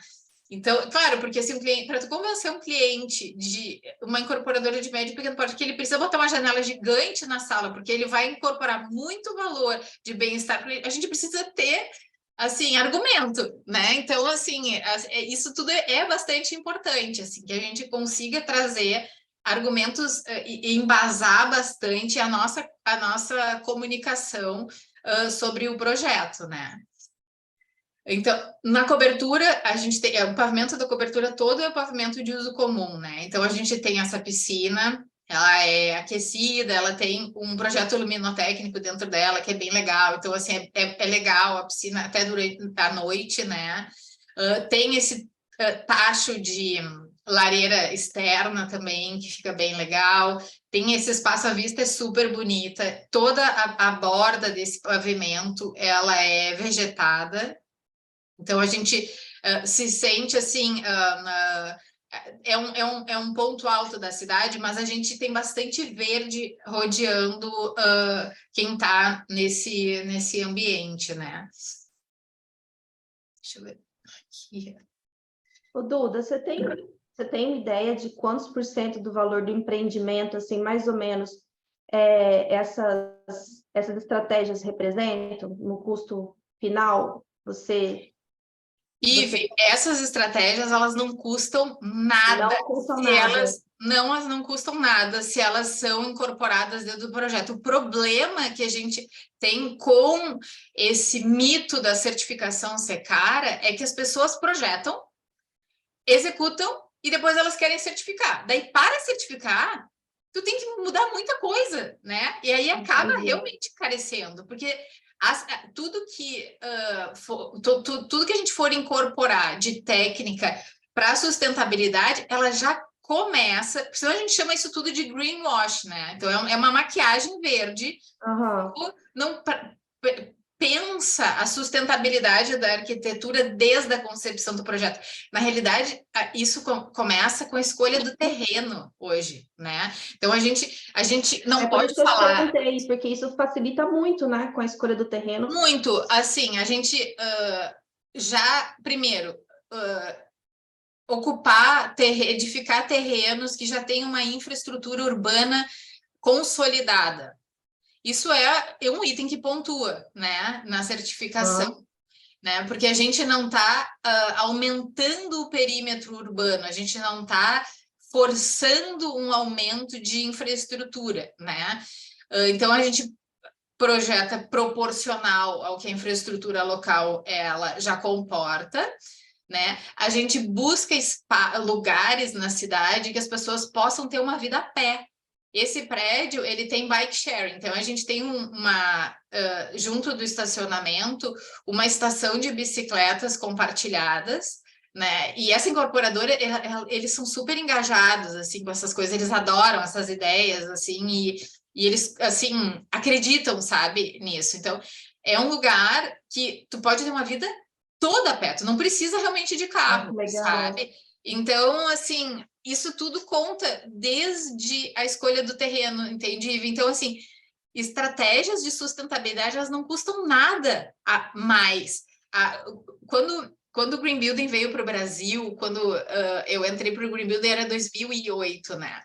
Então, claro, porque assim, para tu convencer um cliente de uma incorporadora de médio e pequeno porte, que ele precisa botar uma janela gigante na sala, porque ele vai incorporar muito valor de bem-estar, a gente precisa ter, assim, argumento, né? Então, assim, isso tudo é bastante importante, assim, que a gente consiga trazer argumentos e embasar bastante a nossa comunicação sobre o projeto, né? Então, na cobertura, a gente tem o pavimento da cobertura todo é o pavimento de uso comum, né? Então, a gente tem essa piscina, ela é aquecida, ela tem um projeto luminotécnico dentro dela, que é bem legal. Então, assim, é legal a piscina até durante a noite, né? Tem esse tacho de lareira externa também, que fica bem legal. Tem esse espaço à vista, é super bonita. Toda a borda desse pavimento, ela é vegetada. Então, a gente se sente, assim, é um ponto alto da cidade, mas a gente tem bastante verde rodeando quem está nesse ambiente, né? Deixa eu ver aqui. Ô, Duda, você tem uma ideia de quantos por cento do valor do empreendimento, assim, mais ou menos, essas estratégias representam no custo final? Ive, essas estratégias, elas não custam nada. Não custam nada. Elas não custam nada se elas são incorporadas dentro do projeto. O problema que a gente tem com esse mito da certificação ser cara é que as pessoas projetam, executam e depois elas querem certificar. Daí, para certificar, tu tem que mudar muita coisa, né? E aí acaba realmente carecendo, porque tudo que tudo que a gente for incorporar de técnica para sustentabilidade, ela já começa, senão a gente chama isso tudo de greenwash, né? Então é uma maquiagem verde. Não pensa a sustentabilidade da arquitetura desde a concepção do projeto. Na realidade, isso começa com a escolha do terreno hoje, né? Então, a gente não pode falar... Eu te perguntei, porque isso facilita muito, né, com a escolha do terreno. Muito, assim, a gente já, primeiro, edificar terrenos que já têm uma infraestrutura urbana consolidada. Isso é um item que pontua, né, na certificação, né? Porque a gente não está aumentando o perímetro urbano, a gente não está forçando um aumento de infraestrutura, né? Então, a gente projeta proporcional ao que a infraestrutura local ela já comporta, né? A gente busca lugares na cidade que as pessoas possam ter uma vida a pé. Esse prédio, ele tem bike sharing, então a gente tem junto do estacionamento, uma estação de bicicletas compartilhadas, né? E essa incorporadora, eles são super engajados, assim, com essas coisas, eles adoram essas ideias, assim, e eles, assim, acreditam, sabe, nisso. Então, é um lugar que tu pode ter uma vida toda a pé, tu não precisa realmente de carro, sabe? Então, assim, isso tudo conta desde a escolha do terreno, entende? Então, assim, estratégias de sustentabilidade, elas não custam nada a mais. Quando o Green Building veio para o Brasil, quando eu entrei para o Green Building, era 2008, né?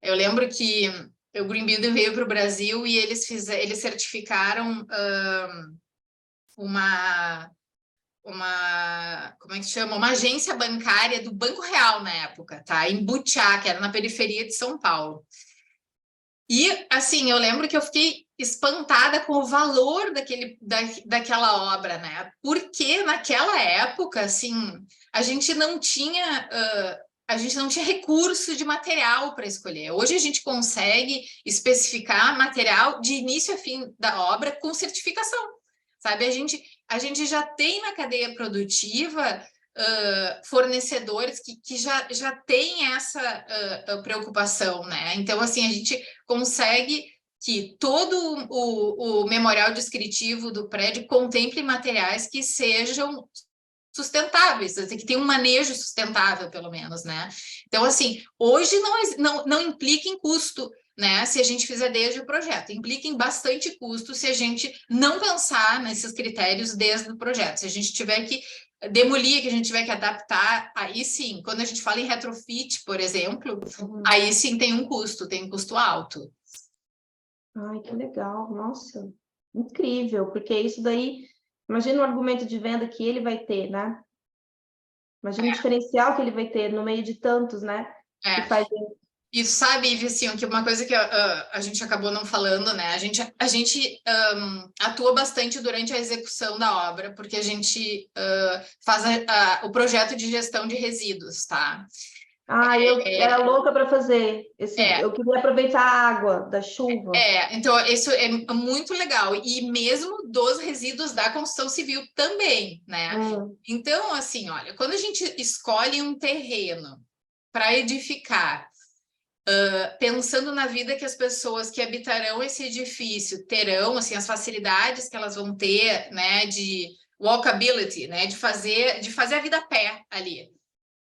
Eu lembro que o Green Building veio para o Brasil e eles certificaram como é que chama? Uma agência bancária do Banco Real na época, tá? Em Butiá, que era na periferia de São Paulo. E, assim, eu lembro que eu fiquei espantada com o valor daquela obra, né? Porque naquela época, assim, a gente não tinha recurso de material para escolher. Hoje a gente consegue especificar material de início a fim da obra com certificação, sabe? A gente já tem na cadeia produtiva fornecedores que já têm essa preocupação, né? Então, assim, a gente consegue que todo o memorial descritivo do prédio contemple materiais que sejam sustentáveis, que tem um manejo sustentável, pelo menos, né? Então, assim, hoje não implica em custo, né? Se a gente fizer desde o projeto, implica em bastante custo se a gente não pensar nesses critérios desde o projeto. Se a gente tiver que demolir, que a gente tiver que adaptar, aí sim, quando a gente fala em retrofit, por exemplo, aí sim tem um custo alto. Ai, que legal, nossa, incrível, porque isso daí, imagina o argumento de venda que ele vai ter, né? Imagina o diferencial que ele vai ter no meio de tantos, né? Que faz... E sabe, Ivy, assim, que uma coisa que a gente acabou não falando, né? A gente atua bastante durante a execução da obra, porque a gente faz o projeto de gestão de resíduos, tá? Eu era louca para fazer. Eu queria aproveitar a água da chuva. Então isso é muito legal. E mesmo dos resíduos da construção civil também, né? Então, assim, olha, quando a gente escolhe um terreno para edificar, pensando na vida que as pessoas que habitarão esse edifício terão, assim, as facilidades que elas vão ter, né, de walkability, né? De fazer a vida a pé ali.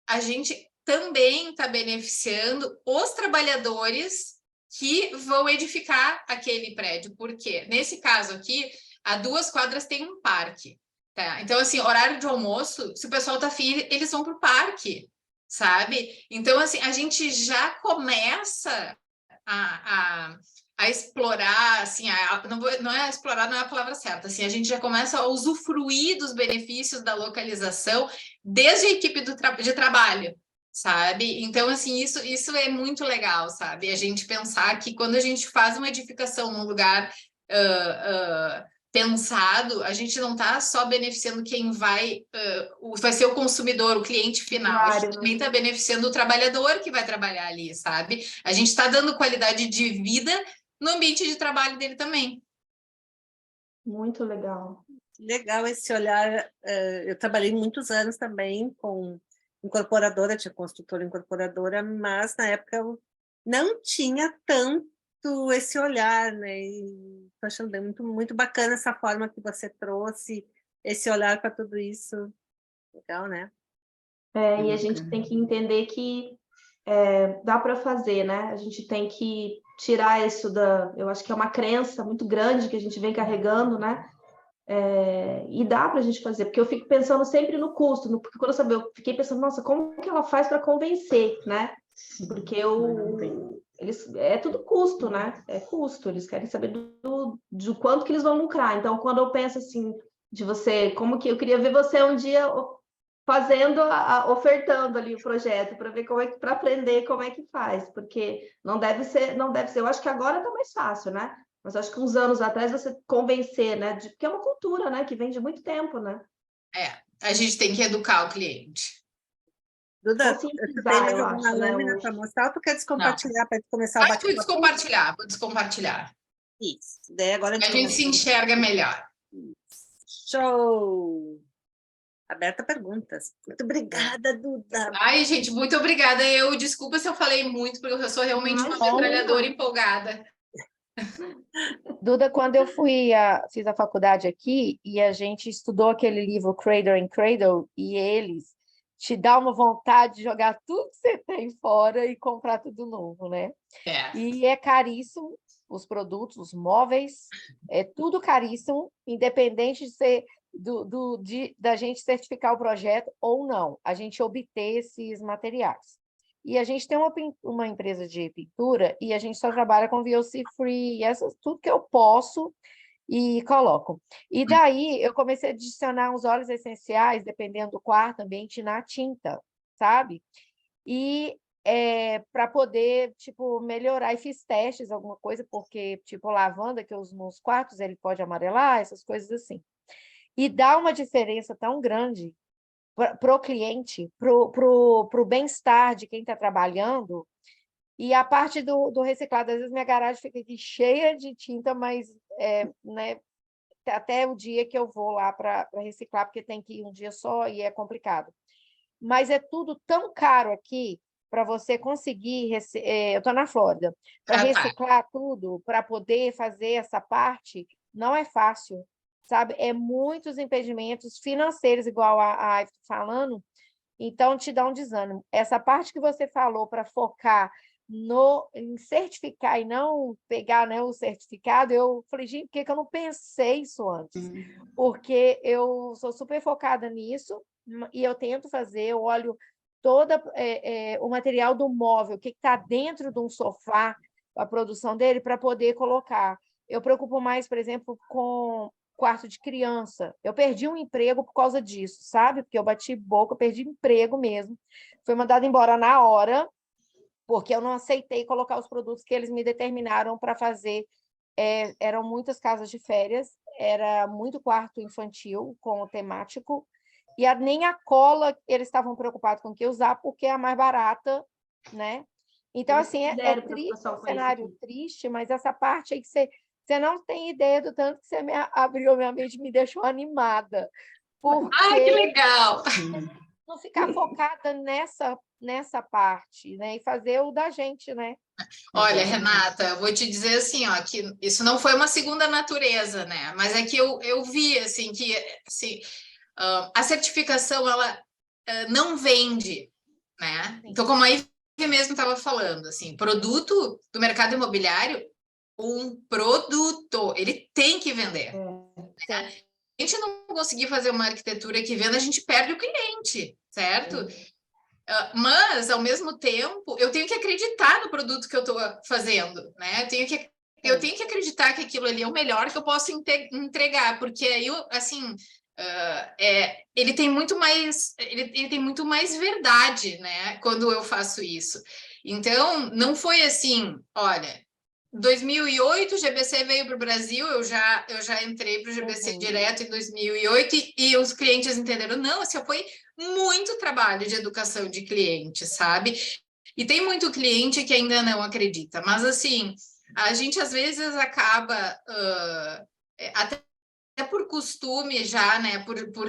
A gente também está beneficiando os trabalhadores que vão edificar aquele prédio. Por quê? Nesse caso aqui, a 2 quadras tem um parque. Tá? Então, assim, horário de almoço, se o pessoal está afim, eles vão para o parque, sabe? Então, assim, a gente já começa a explorar, assim, não é explorar, não é a palavra certa, assim, a gente já começa a usufruir dos benefícios da localização desde a equipe de trabalho, sabe? Então, assim, isso é muito legal, sabe? A gente pensar que quando a gente faz uma edificação num lugar pensado, a gente não está só beneficiando quem vai ser o consumidor, o cliente final, a gente também está beneficiando o trabalhador que vai trabalhar ali, sabe? A gente está dando qualidade de vida no ambiente de trabalho dele também. Muito legal. Legal esse olhar. Eu trabalhei muitos anos também com incorporadora, tinha construtora incorporadora, mas na época eu não tinha tanto esse olhar, né? E estou achando muito, muito bacana essa forma que você trouxe, esse olhar para tudo isso. Legal, né? E a gente tem que entender que dá para fazer, né? A gente tem que tirar isso eu acho que é uma crença muito grande que a gente vem carregando, né? E dá para a gente fazer, porque eu fico pensando sempre no custo, porque quando eu fiquei pensando, nossa, como que ela faz para convencer, né? Porque é tudo custo, né? É custo, eles querem saber do quanto que eles vão lucrar. Então, quando eu penso assim, de você, como que eu queria ver você um dia fazendo, ofertando ali o projeto para ver para aprender como é que faz, porque não deve ser. Eu acho que agora está mais fácil, né? Mas acho que uns anos atrás você convencer, né? Porque é uma cultura, né? Que vem de muito tempo, né? A gente tem que educar o cliente. Duda, tu tem mais alguma lâmina para mostrar ou tu quer descompartilhar para começar o bate-papo? Vou descompartilhar. Isso. Daí agora a gente se enxerga melhor. Show! Aberta a perguntas. Muito obrigada, Duda. Ai, gente, muito obrigada. Desculpa se eu falei muito, porque eu sou realmente uma metralhadora empolgada. Duda, quando eu fiz a faculdade aqui e a gente estudou aquele livro Cradle and Cradle, e eles te dá uma vontade de jogar tudo que você tem fora e comprar tudo novo, né? E é caríssimo os produtos, os móveis, é tudo caríssimo, independente de ser da gente certificar o projeto ou não, a gente obter esses materiais. E a gente tem uma empresa de pintura e a gente só trabalha com VOC free, tudo que eu posso e coloco. E daí eu comecei a adicionar uns óleos essenciais, dependendo do quarto, ambiente, na tinta, sabe? E para poder, tipo, melhorar. E fiz testes, alguma coisa, porque, tipo, lavanda, que eu uso nos quartos, ele pode amarelar, essas coisas assim. E dá uma diferença tão grande para o cliente, para o bem-estar de quem está trabalhando. E a parte do reciclado, às vezes minha garagem fica aqui cheia de tinta, mas né, até o dia que eu vou lá para reciclar, porque tem que ir um dia só e é complicado. Mas é tudo tão caro aqui para você conseguir... eu estou na Flórida. Para reciclar tudo, para poder fazer essa parte, não é fácil, sabe? É muitos impedimentos financeiros, igual a Ivy falando, então te dá um desânimo. Essa parte que você falou para focar em certificar e não pegar, né, o certificado, eu falei, gente, por que eu não pensei isso antes? Porque eu sou super focada nisso e eu tento fazer, eu olho todo o material do móvel, o que está dentro de um sofá, a produção dele, para poder colocar. Eu preocupo mais, por exemplo, com quarto de criança. Eu perdi um emprego por causa disso, sabe? Porque eu bati boca, eu perdi emprego mesmo. Fui mandada embora na hora, porque eu não aceitei colocar os produtos que eles me determinaram para fazer. Eram muitas casas de férias, era muito quarto infantil com o temático, e nem a cola eles estavam preocupados com o que usar, porque é a mais barata, né? Então, assim, é triste, um cenário triste, mas essa parte aí que você não tem ideia do tanto que você abriu minha mente, me deixou animada. Porque que legal! não ficar focada nessa parte, né? E fazer o da gente, né? Olha, Renata, eu vou te dizer assim, ó, que isso não foi uma segunda natureza, né? Mas é que eu vi, assim, que assim, a certificação, ela não vende, né? Então, como a Ivy mesmo estava falando, assim, produto do mercado imobiliário, um produto, ele tem que vender. Né? A gente não conseguir fazer uma arquitetura que venda, a gente perde o cliente, certo? Mas, ao mesmo tempo, eu tenho que acreditar no produto que eu estou fazendo, né? Eu tenho que acreditar que aquilo ali é o melhor que eu posso entregar, porque aí, assim, ele tem muito mais, ele tem muito mais verdade, né? Quando eu faço isso. Então, não foi assim, olha, 2008 o GBC veio para o Brasil, eu já entrei para o GBC direto em 2008 e os clientes entenderam, não, assim, foi muito trabalho de educação de cliente, sabe? E tem muito cliente que ainda não acredita, mas assim, a gente às vezes acaba até por costume já, né, por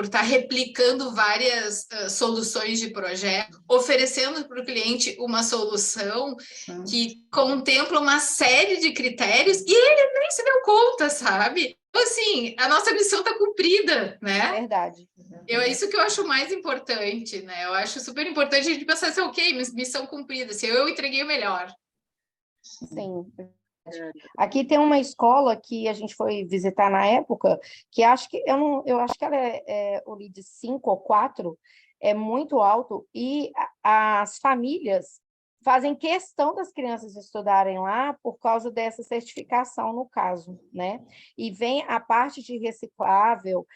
estar replicando várias soluções de projeto, oferecendo para o cliente uma solução que contempla uma série de critérios e ele nem se deu conta, sabe? Então, assim, a nossa missão está cumprida, né? Verdade. É isso que eu acho mais importante, né? Eu acho super importante a gente pensar assim, ok, missão cumprida, assim, eu entreguei o melhor. Sim. Aqui tem uma escola que a gente foi visitar na época, que acho que eu acho que ela o LEED 5 ou 4, é muito alto, e as famílias fazem questão das crianças estudarem lá por causa dessa certificação, no caso, né? E vem a parte de reciclável,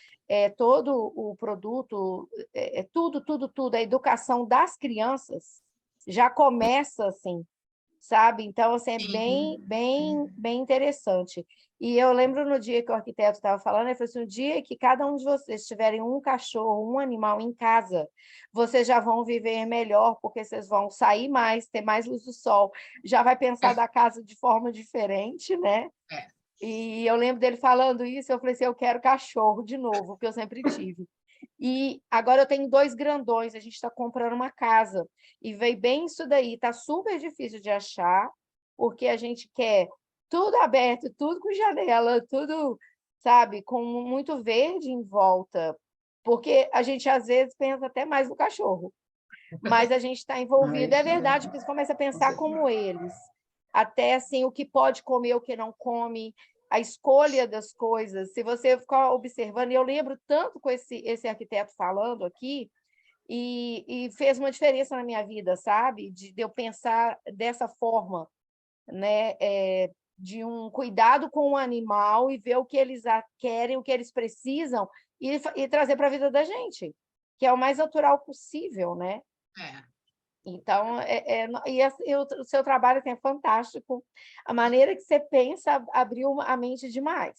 todo o produto, tudo, a educação das crianças já começa assim, sabe? Então, assim, é bem interessante. E eu lembro no dia que o arquiteto estava falando, ele falou assim, no dia que cada um de vocês tiverem um cachorro, um animal em casa, vocês já vão viver melhor, porque vocês vão sair mais, ter mais luz do sol, já vai pensar da casa de forma diferente, né? E eu lembro dele falando isso, eu falei assim, eu quero cachorro de novo, que eu sempre tive. E agora eu tenho 2 grandões, a gente está comprando uma casa. E veio bem isso daí, está super difícil de achar, porque a gente quer tudo aberto, tudo com janela, tudo, sabe, com muito verde em volta, porque a gente às vezes pensa até mais no cachorro. Mas a gente está envolvido, é verdade, porque você começa a pensar como eles. Até assim, o que pode comer, o que não come, a escolha das coisas. Se você ficar observando, e eu lembro tanto com esse arquiteto falando aqui, e fez uma diferença na minha vida, sabe? De eu pensar dessa forma, né? De um cuidado com o animal e ver o que eles querem, o que eles precisam, e trazer para a vida da gente, que é o mais natural possível, né? Então, o seu trabalho assim, é fantástico. A maneira que você pensa abriu a mente demais.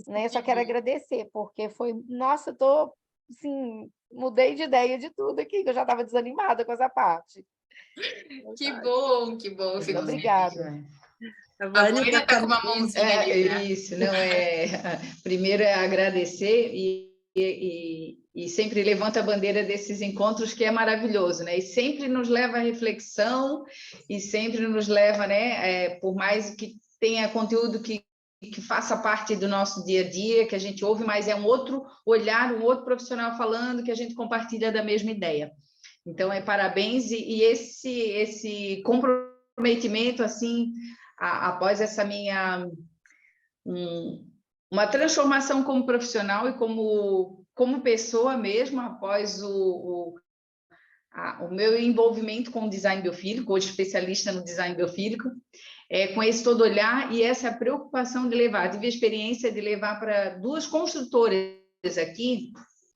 Né? Eu só quero agradecer, porque foi... Nossa, eu assim, mudei de ideia de tudo aqui, que eu já estava desanimada com essa parte. Que bom, que bom. Eu fico Obrigada. A Vânia está com uma mãozinha ali, né? Isso, não é... Primeiro é agradecer e sempre levanta a bandeira desses encontros, que é maravilhoso, né? E sempre nos leva à reflexão e sempre nos leva, né? Por mais que tenha conteúdo que faça parte do nosso dia a dia, que a gente ouve, mas é um outro olhar, um outro profissional falando, que a gente compartilha da mesma ideia. Então, parabéns, e esse comprometimento, assim, após essa minha... uma transformação como profissional e como pessoa mesmo, após o meu envolvimento com o design biofílico, hoje especialista no design biofílico, com esse todo olhar e essa preocupação de levar, tive a experiência de levar para 2 construtoras aqui,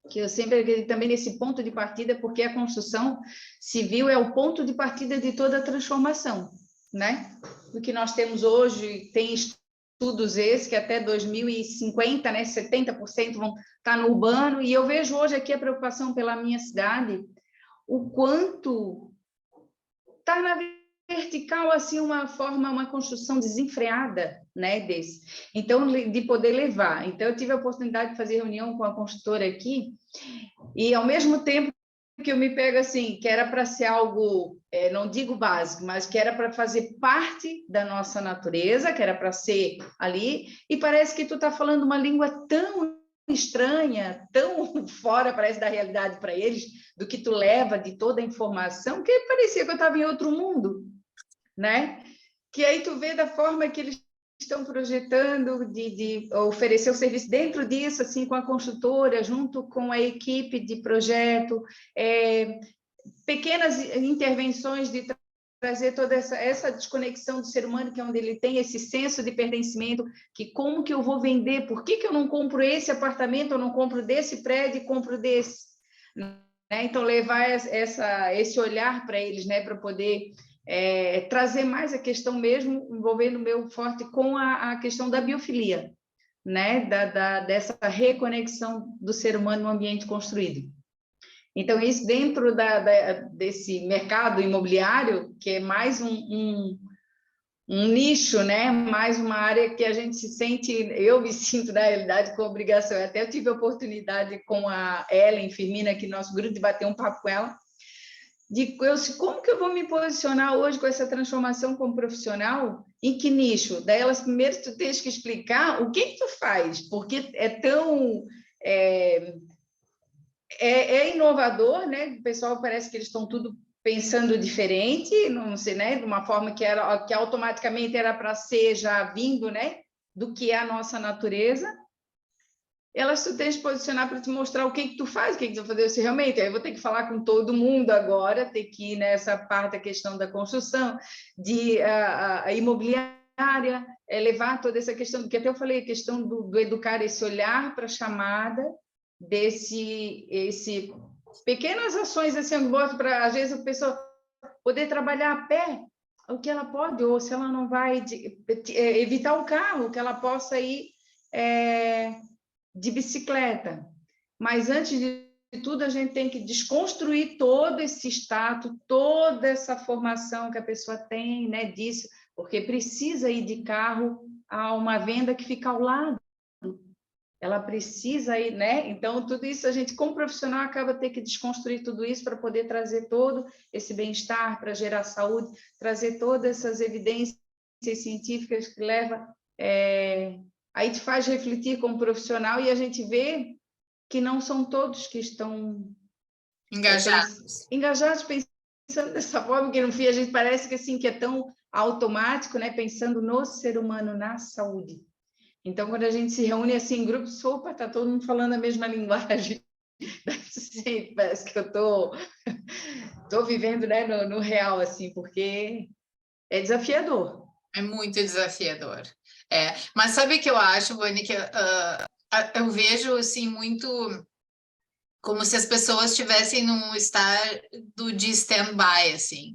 que eu sempre acredito também nesse ponto de partida, porque a construção civil é o ponto de partida de toda a transformação, né? O que nós temos hoje tem estudos esses que até 2050, né, 70% vão estar no urbano, e eu vejo hoje aqui a preocupação pela minha cidade, o quanto está na vertical, assim, uma construção desenfreada, né, desse. Então, de poder levar. Então, eu tive a oportunidade de fazer reunião com a construtora aqui, e, ao mesmo tempo, que eu me pego assim, que era para ser algo, não digo básico, mas que era para fazer parte da nossa natureza, que era para ser ali, e parece que tu está falando uma língua tão estranha, tão fora, parece, da realidade para eles, do que tu leva de toda a informação, que parecia que eu estava em outro mundo, né? Que aí tu vê da forma que eles estão projetando de oferecer o serviço dentro disso, assim, com a construtora, junto com a equipe de projeto, pequenas intervenções de trazer toda essa desconexão do ser humano, que é onde ele tem esse senso de pertencimento, que como que eu vou vender, por que eu não compro esse apartamento, eu não compro desse prédio e compro desse, né? Então, levar esse olhar para eles, né, para poder trazer mais a questão mesmo, envolvendo o meu forte com a questão da biofilia, né, dessa reconexão do ser humano no ambiente construído. Então, isso dentro desse mercado imobiliário, que é mais um nicho, né? Mais uma área que a gente se sente, eu me sinto, na realidade, com obrigação. Eu até tive a oportunidade com a Ellen Firmina, aqui no nosso grupo, de bater um papo com ela, como que eu vou me posicionar hoje com essa transformação como profissional? Em que nicho? Daí elas, primeiro, tu tens que explicar o que tu faz, porque é tão... É inovador, né? O pessoal parece que eles estão tudo pensando diferente, não sei, né? De uma forma que automaticamente era para ser já vindo, né? Do que é a nossa natureza. Elas tu tens que posicionar para te mostrar o que tu faz, o que tu vai fazer. Se realmente, aí eu vou ter que falar com todo mundo agora, ter que ir nessa parte da questão da construção, a imobiliária, levar toda essa questão, que até eu falei, a questão do educar esse olhar para a chamada, pequenas ações assim, para às vezes a pessoa poder trabalhar a pé, o que ela pode, ou se ela não vai evitar o carro, que ela possa ir de bicicleta. Mas antes de tudo a gente tem que desconstruir todo esse status, toda essa formação que a pessoa tem, né, disso, porque precisa ir de carro a uma venda que fica ao lado. Ela precisa ir, né? Então, tudo isso a gente, como profissional, acaba ter que desconstruir tudo isso para poder trazer todo esse bem-estar, para gerar saúde, trazer todas essas evidências científicas que leva... aí te faz refletir como profissional e a gente vê que não são todos que estão... engajados, pensando dessa forma, que no fim a gente parece que, assim, que é tão automático, né? Pensando no ser humano, na saúde. Então, quando a gente se reúne assim em grupos, opa, está todo mundo falando a mesma linguagem. Sim, parece que eu tô vivendo, né, no real, assim, porque é desafiador. É muito desafiador. Mas sabe o que eu acho, Vani, que eu vejo assim, muito como se as pessoas estivessem num estado de stand-by, assim.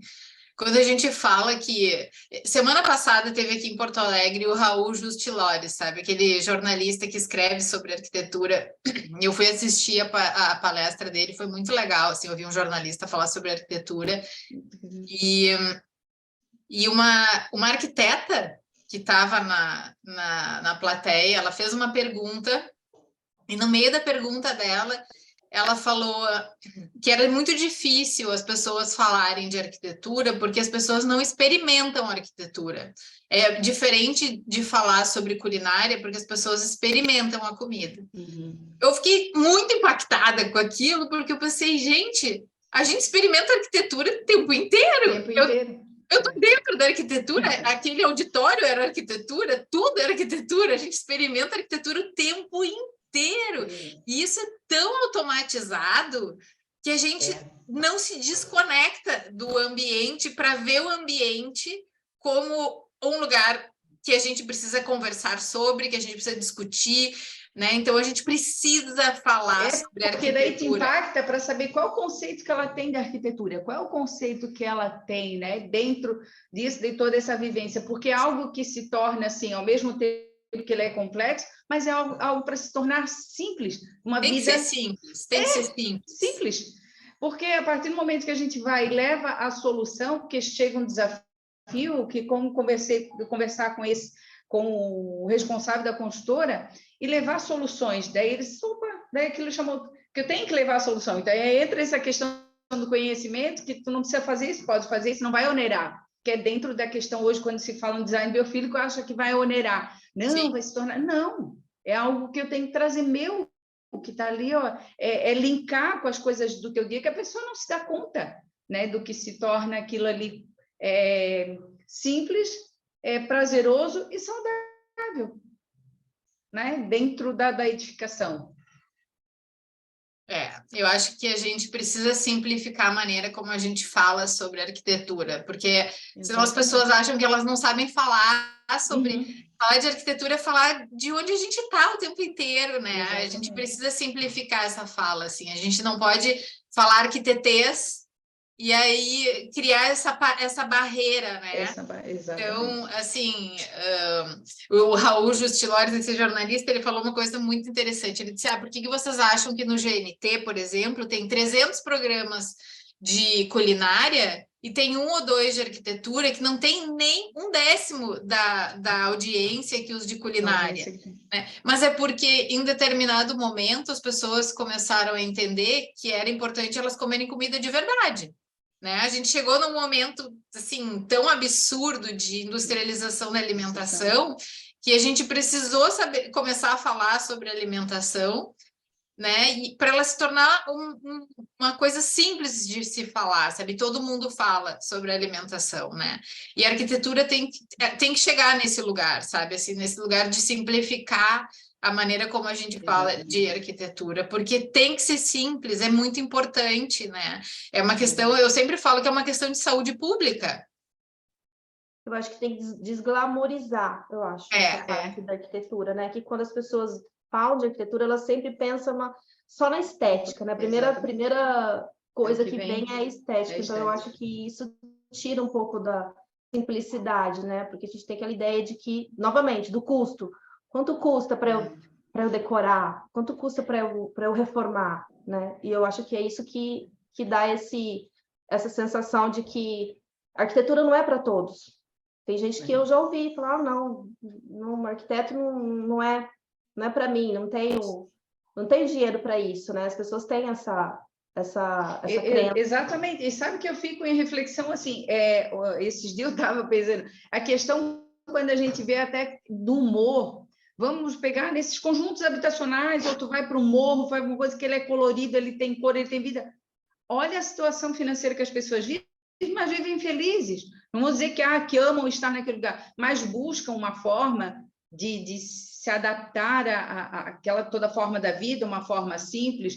Quando a gente fala que... Semana passada teve aqui em Porto Alegre o Raul Justilori, sabe? Aquele jornalista que escreve sobre arquitetura. Eu fui assistir a palestra dele, foi muito legal, assim, ouvir um jornalista falar sobre arquitetura. E uma arquiteta que estava na plateia, ela fez uma pergunta, e no meio da pergunta dela, ela falou que era muito difícil as pessoas falarem de arquitetura porque as pessoas não experimentam arquitetura. É diferente de falar sobre culinária porque as pessoas experimentam a comida. Uhum. Eu fiquei muito impactada com aquilo porque eu pensei, gente, a gente experimenta arquitetura o tempo inteiro. Eu estou dentro da arquitetura, aquele auditório era arquitetura, tudo era arquitetura, a gente experimenta arquitetura o tempo inteiro. E isso é tão automatizado que a gente não se desconecta do ambiente para ver o ambiente como um lugar que a gente precisa conversar sobre, que a gente precisa discutir, né? Então a gente precisa falar sobre arquitetura. Porque daí te impacta para saber qual é o conceito que ela tem da arquitetura, qual é o conceito que ela tem, né, dentro disso, de toda essa vivência, porque é algo que se torna assim, ao mesmo tempo que ele é complexo, mas é algo para se tornar simples, uma tem vida... que ser simples, tem que ser simples, porque a partir do momento que a gente vai e leva a solução, porque chega um desafio, que como conversar com o responsável da consultora e levar soluções, daí eles, daí aquilo chamou, que eu tenho que levar a solução, então entra essa questão do conhecimento, que tu não precisa fazer isso, pode fazer isso, não vai onerar. Que é dentro da questão hoje, quando se fala em design biofílico, acha que vai onerar. Não, Sim. vai se tornar... Não, é algo que eu tenho que trazer meu, o que está ali, ó, é linkar com as coisas do teu dia, que a pessoa não se dá conta, né, do que se torna aquilo ali simples, prazeroso e saudável, né, dentro da edificação. Eu acho que a gente precisa simplificar a maneira como a gente fala sobre arquitetura, porque senão as pessoas acham que elas não sabem falar sobre... Falar de arquitetura é falar de onde a gente está o tempo inteiro, né? Exatamente. A gente precisa simplificar essa fala, assim. A gente não pode falar arquitetês e aí criar essa barreira, né? Exatamente. Então, assim, o Raul Justilores, esse jornalista, ele falou uma coisa muito interessante. Ele disse, por que vocês acham que no GNT, por exemplo, tem 300 programas de culinária e tem 1 ou 2 de arquitetura que não tem nem 1/10 da audiência que os de culinária, né? Mas é porque, em determinado momento, as pessoas começaram a entender que era importante elas comerem comida de verdade, né? A gente chegou num momento assim tão absurdo de industrialização da alimentação que a gente precisou começar a falar sobre alimentação, né? E para ela se tornar uma coisa simples de se falar, sabe? Todo mundo fala sobre alimentação, né? E a arquitetura tem que chegar nesse lugar, sabe? Assim, nesse lugar de simplificar a maneira como a gente fala de arquitetura, porque tem que ser simples, é muito importante, né? É uma questão, eu sempre falo que é uma questão de saúde pública. Eu acho que tem que desglamorizar, eu acho, essa parte da arquitetura, né? Que quando as pessoas falam de arquitetura, elas sempre pensam só na estética, né? A primeira coisa que vem é a estética. Então, eu acho que isso tira um pouco da simplicidade, né? Porque a gente tem aquela ideia de que, novamente, do custo. Quanto custa para eu decorar? Quanto custa para eu reformar, né? E eu acho que é isso que dá essa sensação de que a arquitetura não é para todos. Tem gente que eu já ouvi falar, não, arquiteto não é para mim, não tenho dinheiro para isso, né? As pessoas têm essa crença. Exatamente, e sabe que eu fico em reflexão assim, esses dias eu estava pensando, a questão quando a gente vê até do humor, vamos pegar nesses conjuntos habitacionais, ou tu vai para o morro, faz uma coisa que ele é colorido, ele tem cor, ele tem vida. Olha a situação financeira que as pessoas vivem, mas vivem felizes. Não vou dizer que amam estar naquele lugar, mas buscam uma forma de se adaptar àquela toda forma da vida, uma forma simples,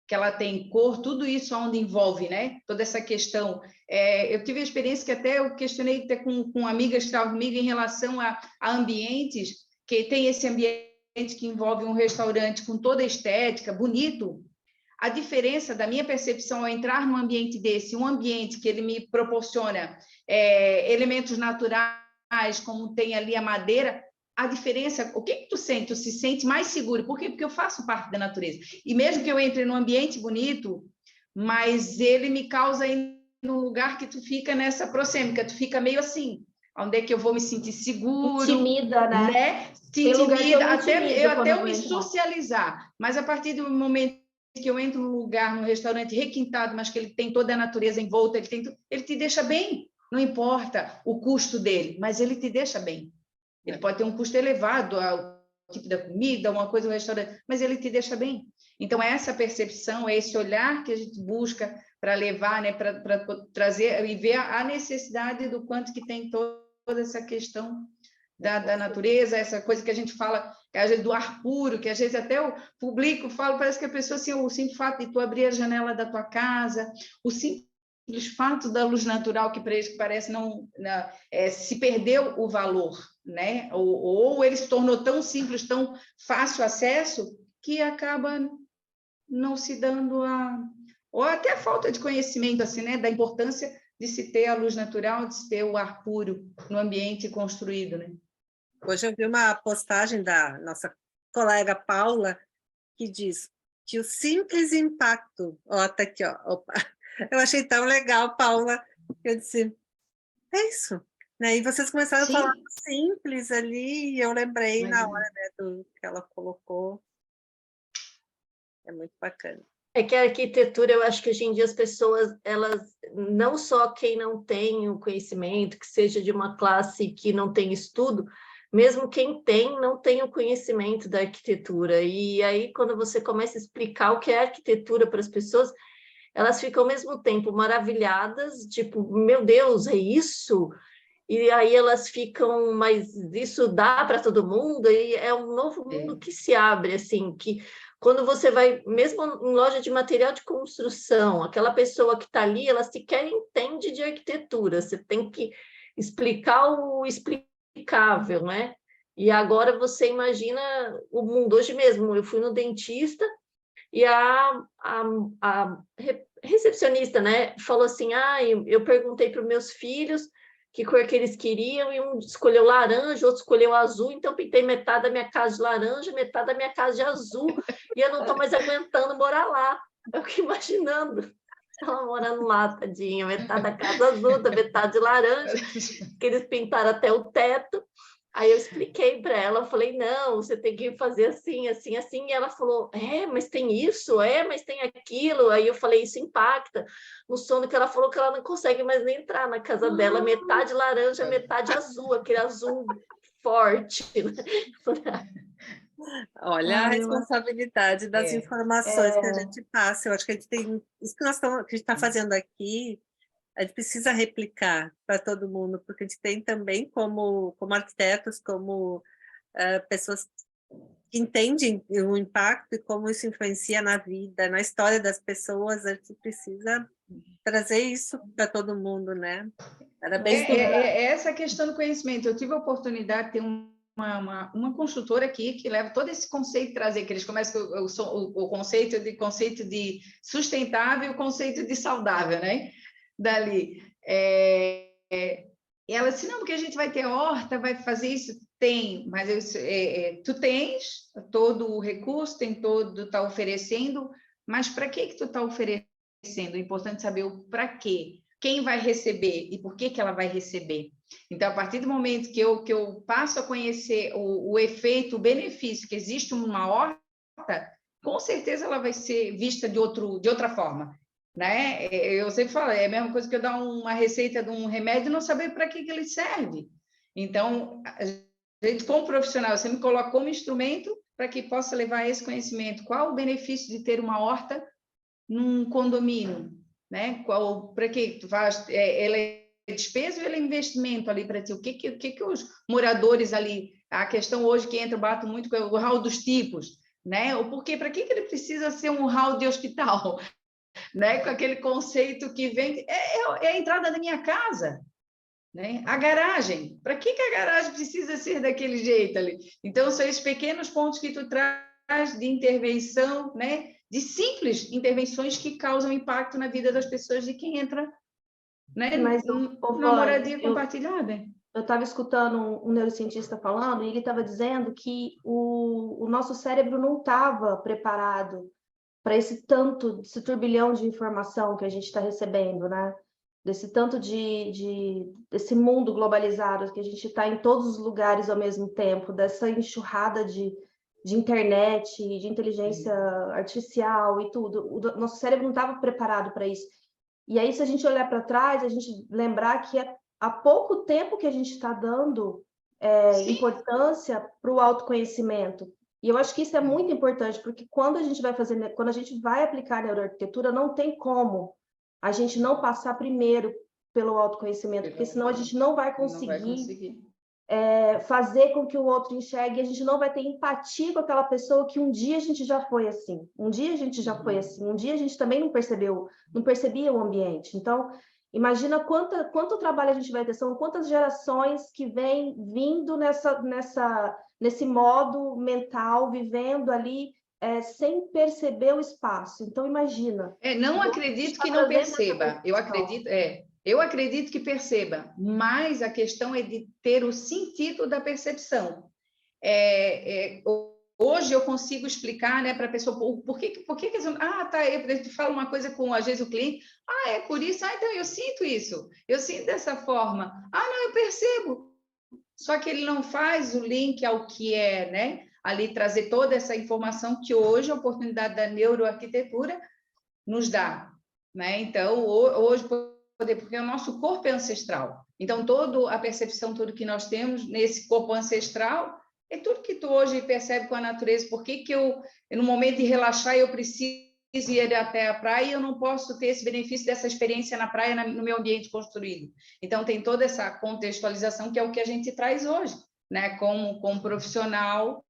que ela tem cor, tudo isso onde envolve, né? Toda essa questão. Eu tive a experiência que até eu questionei até com amigas que estavam comigo em relação a ambientes, que tem esse ambiente que envolve um restaurante com toda a estética, bonito. A diferença da minha percepção ao entrar num ambiente desse, um ambiente que ele me proporciona elementos naturais, como tem ali a madeira, a diferença, o que tu sente? Tu se sente mais seguro. Por quê? Porque eu faço parte da natureza. E mesmo que eu entre num ambiente bonito, mas ele me causa ir num lugar que tu fica nessa prosêmica, tu fica meio assim, onde é que eu vou me sentir seguro? Intimida, né? Te intimida, até eu me socializar. Mas a partir do momento que eu entro num lugar, num restaurante requintado, mas que ele tem toda a natureza em volta, ele te deixa bem. Não importa o custo dele, mas ele te deixa bem. Ele pode ter um custo elevado ao tipo da comida, uma coisa, um restaurante, mas ele te deixa bem. Então, essa percepção, esse olhar que a gente busca para levar, né, para trazer e ver a necessidade do quanto que tem toda essa questão da natureza, essa coisa que a gente fala, que às vezes do ar puro, que às vezes até o público fala, parece que a pessoa, assim, o simples fato de tu abrir a janela da tua casa, o simples fato da luz natural, que para eles que parece se perdeu o valor, né? Ou ele se tornou tão simples, tão fácil acesso, que acaba não se dando ou até a falta de conhecimento, assim, né? Da importância de se ter a luz natural, de se ter o ar puro no ambiente construído, né? Hoje eu vi uma postagem da nossa colega Paula, que diz que o simples impacto... Ó, tá aqui, ó. Opa. Eu achei tão legal, Paula, que eu disse, é isso. Né? E vocês começaram a falar simples ali, e eu lembrei na hora, né, do que ela colocou. É muito bacana. É que a arquitetura, eu acho que hoje em dia as pessoas, elas, não só quem não tem o conhecimento, que seja de uma classe que não tem estudo, mesmo quem tem, não tem o conhecimento da arquitetura. E aí, quando você começa a explicar o que é arquitetura para as pessoas, elas ficam ao mesmo tempo maravilhadas, tipo, meu Deus, é isso? E aí elas ficam, mas isso dá para todo mundo? E é um novo mundo que se abre, assim, que quando você vai, mesmo em loja de material de construção, aquela pessoa que está ali, ela sequer entende de arquitetura, você tem que explicar o explicável, né? E agora você imagina o mundo hoje mesmo. Eu fui no dentista e a recepcionista, né, falou assim, eu perguntei para os meus filhos que cor que eles queriam, e um escolheu laranja, outro escolheu azul, então pintei metade da minha casa de laranja, metade da minha casa de azul, e eu não estou mais aguentando morar lá. Eu fico imaginando ela morando lá, tadinha, metade da casa azul, da metade de laranja, que eles pintaram até o teto. Aí eu expliquei para ela, eu falei, não, você tem que fazer assim, assim, assim, e ela falou, mas tem isso, mas tem aquilo. Aí eu falei, isso impacta no sono, que ela falou que ela não consegue mais nem entrar na casa dela, metade laranja, metade azul, aquele azul forte, né? Olha a responsabilidade das informações que a gente passa. Eu acho que a gente tem, isso que que a gente está fazendo aqui, a gente precisa replicar para todo mundo, porque a gente tem também como arquitetos, como pessoas que entendem o impacto e como isso influencia na vida, na história das pessoas. A gente precisa trazer isso para todo mundo, né? Parabéns. Essa questão do conhecimento. Eu tive a oportunidade de ter uma construtora aqui que leva todo esse conceito, trazer, que eles começam o conceito de sustentável e o conceito de saudável, né? Dali. Ela disse, não, porque a gente vai ter horta, vai fazer isso. Tem, mas tu tens todo o recurso, está oferecendo, mas para que tu está oferecendo? É importante saber o para quê. Quem vai receber e por que ela vai receber. Então, a partir do momento que eu passo a conhecer o efeito, o benefício que existe uma horta, com certeza ela vai ser vista de outra forma. Né? Eu sempre falo, é a mesma coisa que eu dar uma receita de um remédio e não saber para que ele serve. Então, a gente, como profissional, eu sempre coloco como instrumento para que possa levar esse conhecimento. Qual o benefício de ter uma horta num condomínio? Né? Para que tu faz? Ela é despesa ou ela é investimento ali para ti? O que os moradores ali... A questão hoje que entra, bato muito com o hall dos tipos. Né? O porquê? Para que ele precisa ser um hall de hospital? Né? Com aquele conceito que vem... É a entrada da minha casa. Né? A garagem. Para que a garagem precisa ser daquele jeito ali? Então, são esses pequenos pontos que tu traz de intervenção, né? De simples intervenções que causam impacto na vida das pessoas, de quem entra, né? Mas, na moradia compartilhada. Eu estava escutando um neurocientista falando, e ele estava dizendo que o nosso cérebro não estava preparado para esse turbilhão de informação que a gente está recebendo, né? Desse tanto desse mundo globalizado, que a gente está em todos os lugares ao mesmo tempo, dessa enxurrada de internet, de inteligência artificial e tudo. O nosso cérebro não estava preparado para isso. E aí, se a gente olhar para trás, a gente lembrar que há pouco tempo que a gente está dando importância para o autoconhecimento. E eu acho que isso é muito importante, porque quando a gente vai aplicar a neuroarquitetura, não tem como a gente não passar primeiro pelo autoconhecimento, porque senão a gente não vai conseguir fazer com que o outro enxergue, e a gente não vai ter empatia com aquela pessoa que um dia a gente já foi assim, um dia a gente já foi assim, um dia a gente também não percebia o ambiente. Então, imagina quanto trabalho a gente vai ter, são quantas gerações que vêm vindo nesse modo mental, vivendo ali sem perceber o espaço. Então, imagina. Não acredito que não perceba. Eu acredito que perceba, mas a questão é de ter o sentido da percepção. Hoje eu consigo explicar, né, para a pessoa por que eu falo uma coisa com, às vezes, o cliente, é por isso, então eu sinto isso, eu sinto dessa forma, não, eu percebo. Só que ele não faz o link ao que é, né? Ali trazer toda essa informação que hoje a oportunidade da neuroarquitetura nos dá, né? Então, hoje, porque o nosso corpo é ancestral. Então, toda a percepção, tudo que nós temos nesse corpo ancestral, é tudo que tu hoje percebe com a natureza. Por que eu, no momento de relaxar, eu preciso ir até a praia e eu não posso ter esse benefício dessa experiência na praia, no meu ambiente construído? Então, tem toda essa contextualização que é o que a gente traz hoje, né? Como profissional,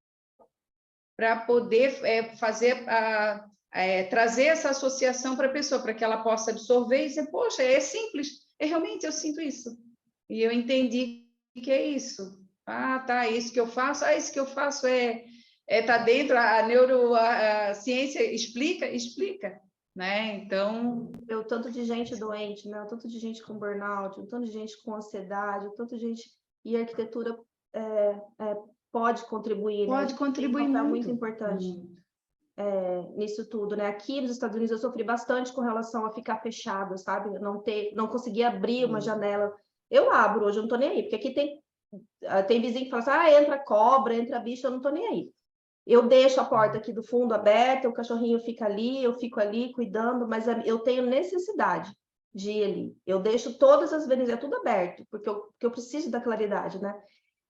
para poder fazer trazer essa associação para a pessoa, para que ela possa absorver e dizer, poxa, é simples, realmente eu sinto isso. E eu entendi que é isso. Ah, tá, isso que eu faço, isso que eu faço tá dentro, a ciência explica, né? Então... O tanto de gente doente, né? O tanto de gente com burnout, o tanto de gente com ansiedade, o tanto de gente... E a arquitetura pode contribuir, pode né? contribuir tem um papel muito importante nisso tudo, né? Aqui nos Estados Unidos eu sofri bastante com relação a ficar fechado, sabe? Não conseguir abrir uma janela. Eu abro hoje, eu não tô nem aí, porque aqui tem vizinho que fala assim, entra cobra, entra bicho, eu não tô nem aí. Eu deixo a porta aqui do fundo aberta, o cachorrinho fica ali, eu fico ali cuidando, mas eu tenho necessidade de ir ali. Eu deixo todas as veredas, tudo aberto, porque eu preciso da claridade, né?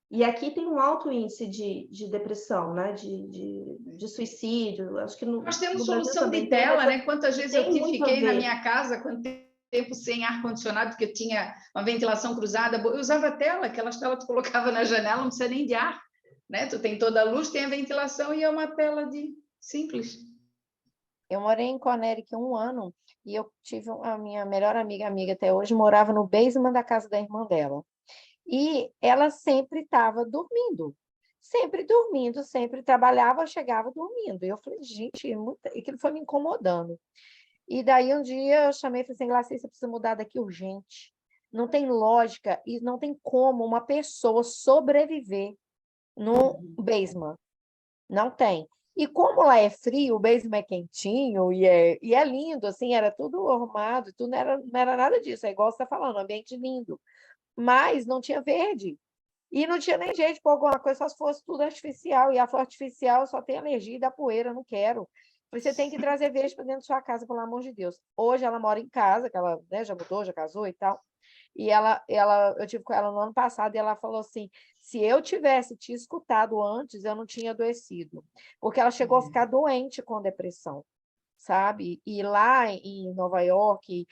E aqui tem um alto índice de depressão, né? De suicídio. Acho que nós temos no solução Brasil de tela, né? Quantas vezes eu fiquei na minha casa, quanto tempo sem ar-condicionado, porque eu tinha uma ventilação cruzada, eu usava tela, aquelas telas que tu colocava na janela, não precisa nem de ar, né? Tu tem toda a luz, tem a ventilação e é uma tela simples. Eu morei em Connecticut 1 ano e eu tive a minha melhor amiga até hoje, morava no basement da casa da irmã dela. E ela sempre estava dormindo, sempre trabalhava, chegava dormindo. E eu falei, gente, aquilo foi me incomodando. E daí um dia eu chamei e falei assim, Glaci, você precisa mudar daqui urgente. Não tem lógica e não tem como uma pessoa sobreviver no basement. Não tem. E como lá é frio, o basement é quentinho e é lindo, assim, era tudo arrumado, tudo não era nada disso, é igual você está falando, um ambiente lindo. Mas não tinha verde. E não tinha nem jeito de pôr alguma coisa, só se fosse tudo artificial. E a flor artificial só tem alergia da poeira, não quero. Você tem que trazer verde para dentro da sua casa, pelo amor de Deus. Hoje ela mora em casa, que ela, né, já mudou, já casou e tal. E eu tive com ela no ano passado e ela falou assim, se eu tivesse te escutado antes, eu não tinha adoecido. Porque ela chegou a ficar doente com depressão, sabe? E lá em Nova York,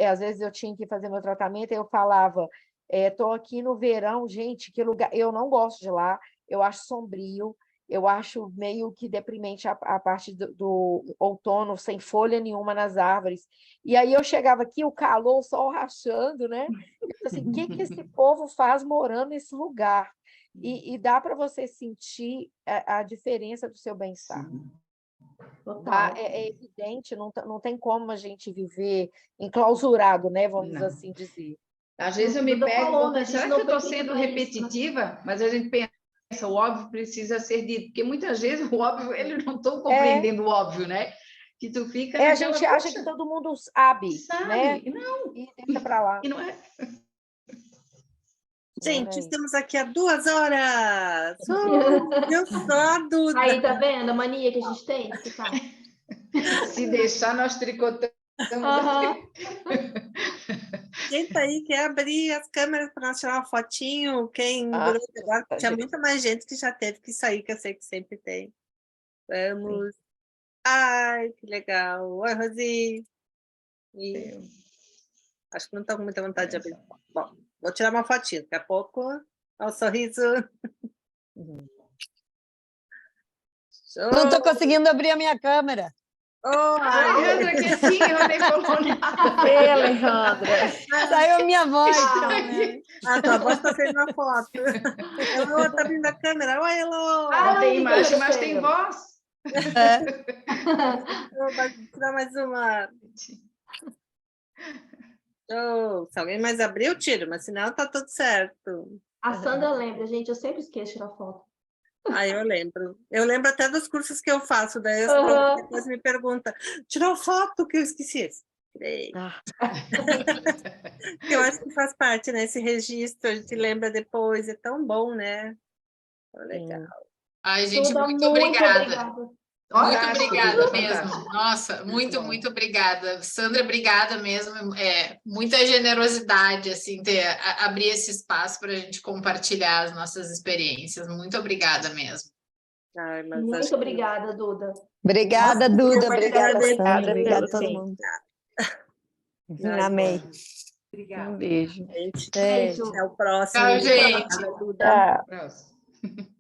às vezes eu tinha que fazer meu tratamento e eu falava, estou aqui no verão, gente, que lugar... Eu não gosto de lá, eu acho sombrio, eu acho meio que deprimente a parte do outono, sem folha nenhuma nas árvores. E aí eu chegava aqui, o calor, o sol rachando, né? Eu falei assim, o que esse povo faz morando nesse lugar? E dá para você sentir a diferença do seu bem-estar. É evidente, não tem como a gente viver enclausurado, né? Vamos assim dizer. Às vezes eu me pego, será que eu estou sendo repetitiva? Isso, né? Mas a gente pensa, o óbvio precisa ser dito, porque muitas vezes o óbvio, eles não estão compreendendo o óbvio, né? Que tu fica a gente acha que todo mundo sabe, né? Não. E deixa para lá. E não é. Gente, estamos aqui há 2 horas! Eu só Duda! Aí, tá vendo a mania que a gente tem de ficar? Se deixar, nós tricotamos. Quem tá aí quer abrir as câmeras para nós tirar uma fotinho? Quem agora, tinha muita mais gente que já teve que sair, que eu sei que sempre tem. Vamos. Sim. Ai, que legal. Oi, Rosi. Acho que não estou com muita vontade de abrir. Bom, vou tirar uma fotinho. Daqui a pouco, olha o sorriso. Não estou conseguindo abrir a minha câmera. Alejandra, quietinha, eu nem falou nada. Ei, Alejandra. Saiu a minha voz. Tua voz está saindo na foto. Elô, está abrindo a câmera. Oi, Elô. Não tem imagem, mas tem voz. Vou tirar mais uma. Se alguém mais abrir, eu tiro, mas senão está tudo certo. A Sandra lembra, gente, eu sempre esqueço de tirar foto. Eu lembro. Eu lembro até dos cursos que eu faço, daí depois me pergunta, tirou foto que eu esqueci. Eu acho que faz parte, né? Esse registro, a gente lembra depois, é tão bom, né? Legal. Ai, gente, muito obrigada. Muito Fantástico, obrigada Duda, mesmo. fantástico. Nossa, muito, bom. muito obrigada. Sandra, obrigada mesmo. Muita generosidade, assim, abrir esse espaço para a gente compartilhar as nossas experiências. Muito obrigada mesmo. Ai, mas acho Muito que- obrigada, Duda. Obrigada, Nossa, Duda. eu Obrigada, agradeço Sandra. Obrigada a pelo todo tempo. mundo. Ai, Amei. Um beijo. gente. Beijo. Até o próximo. Tchau, gente. Obrigada, Duda. Tchau. Próximo.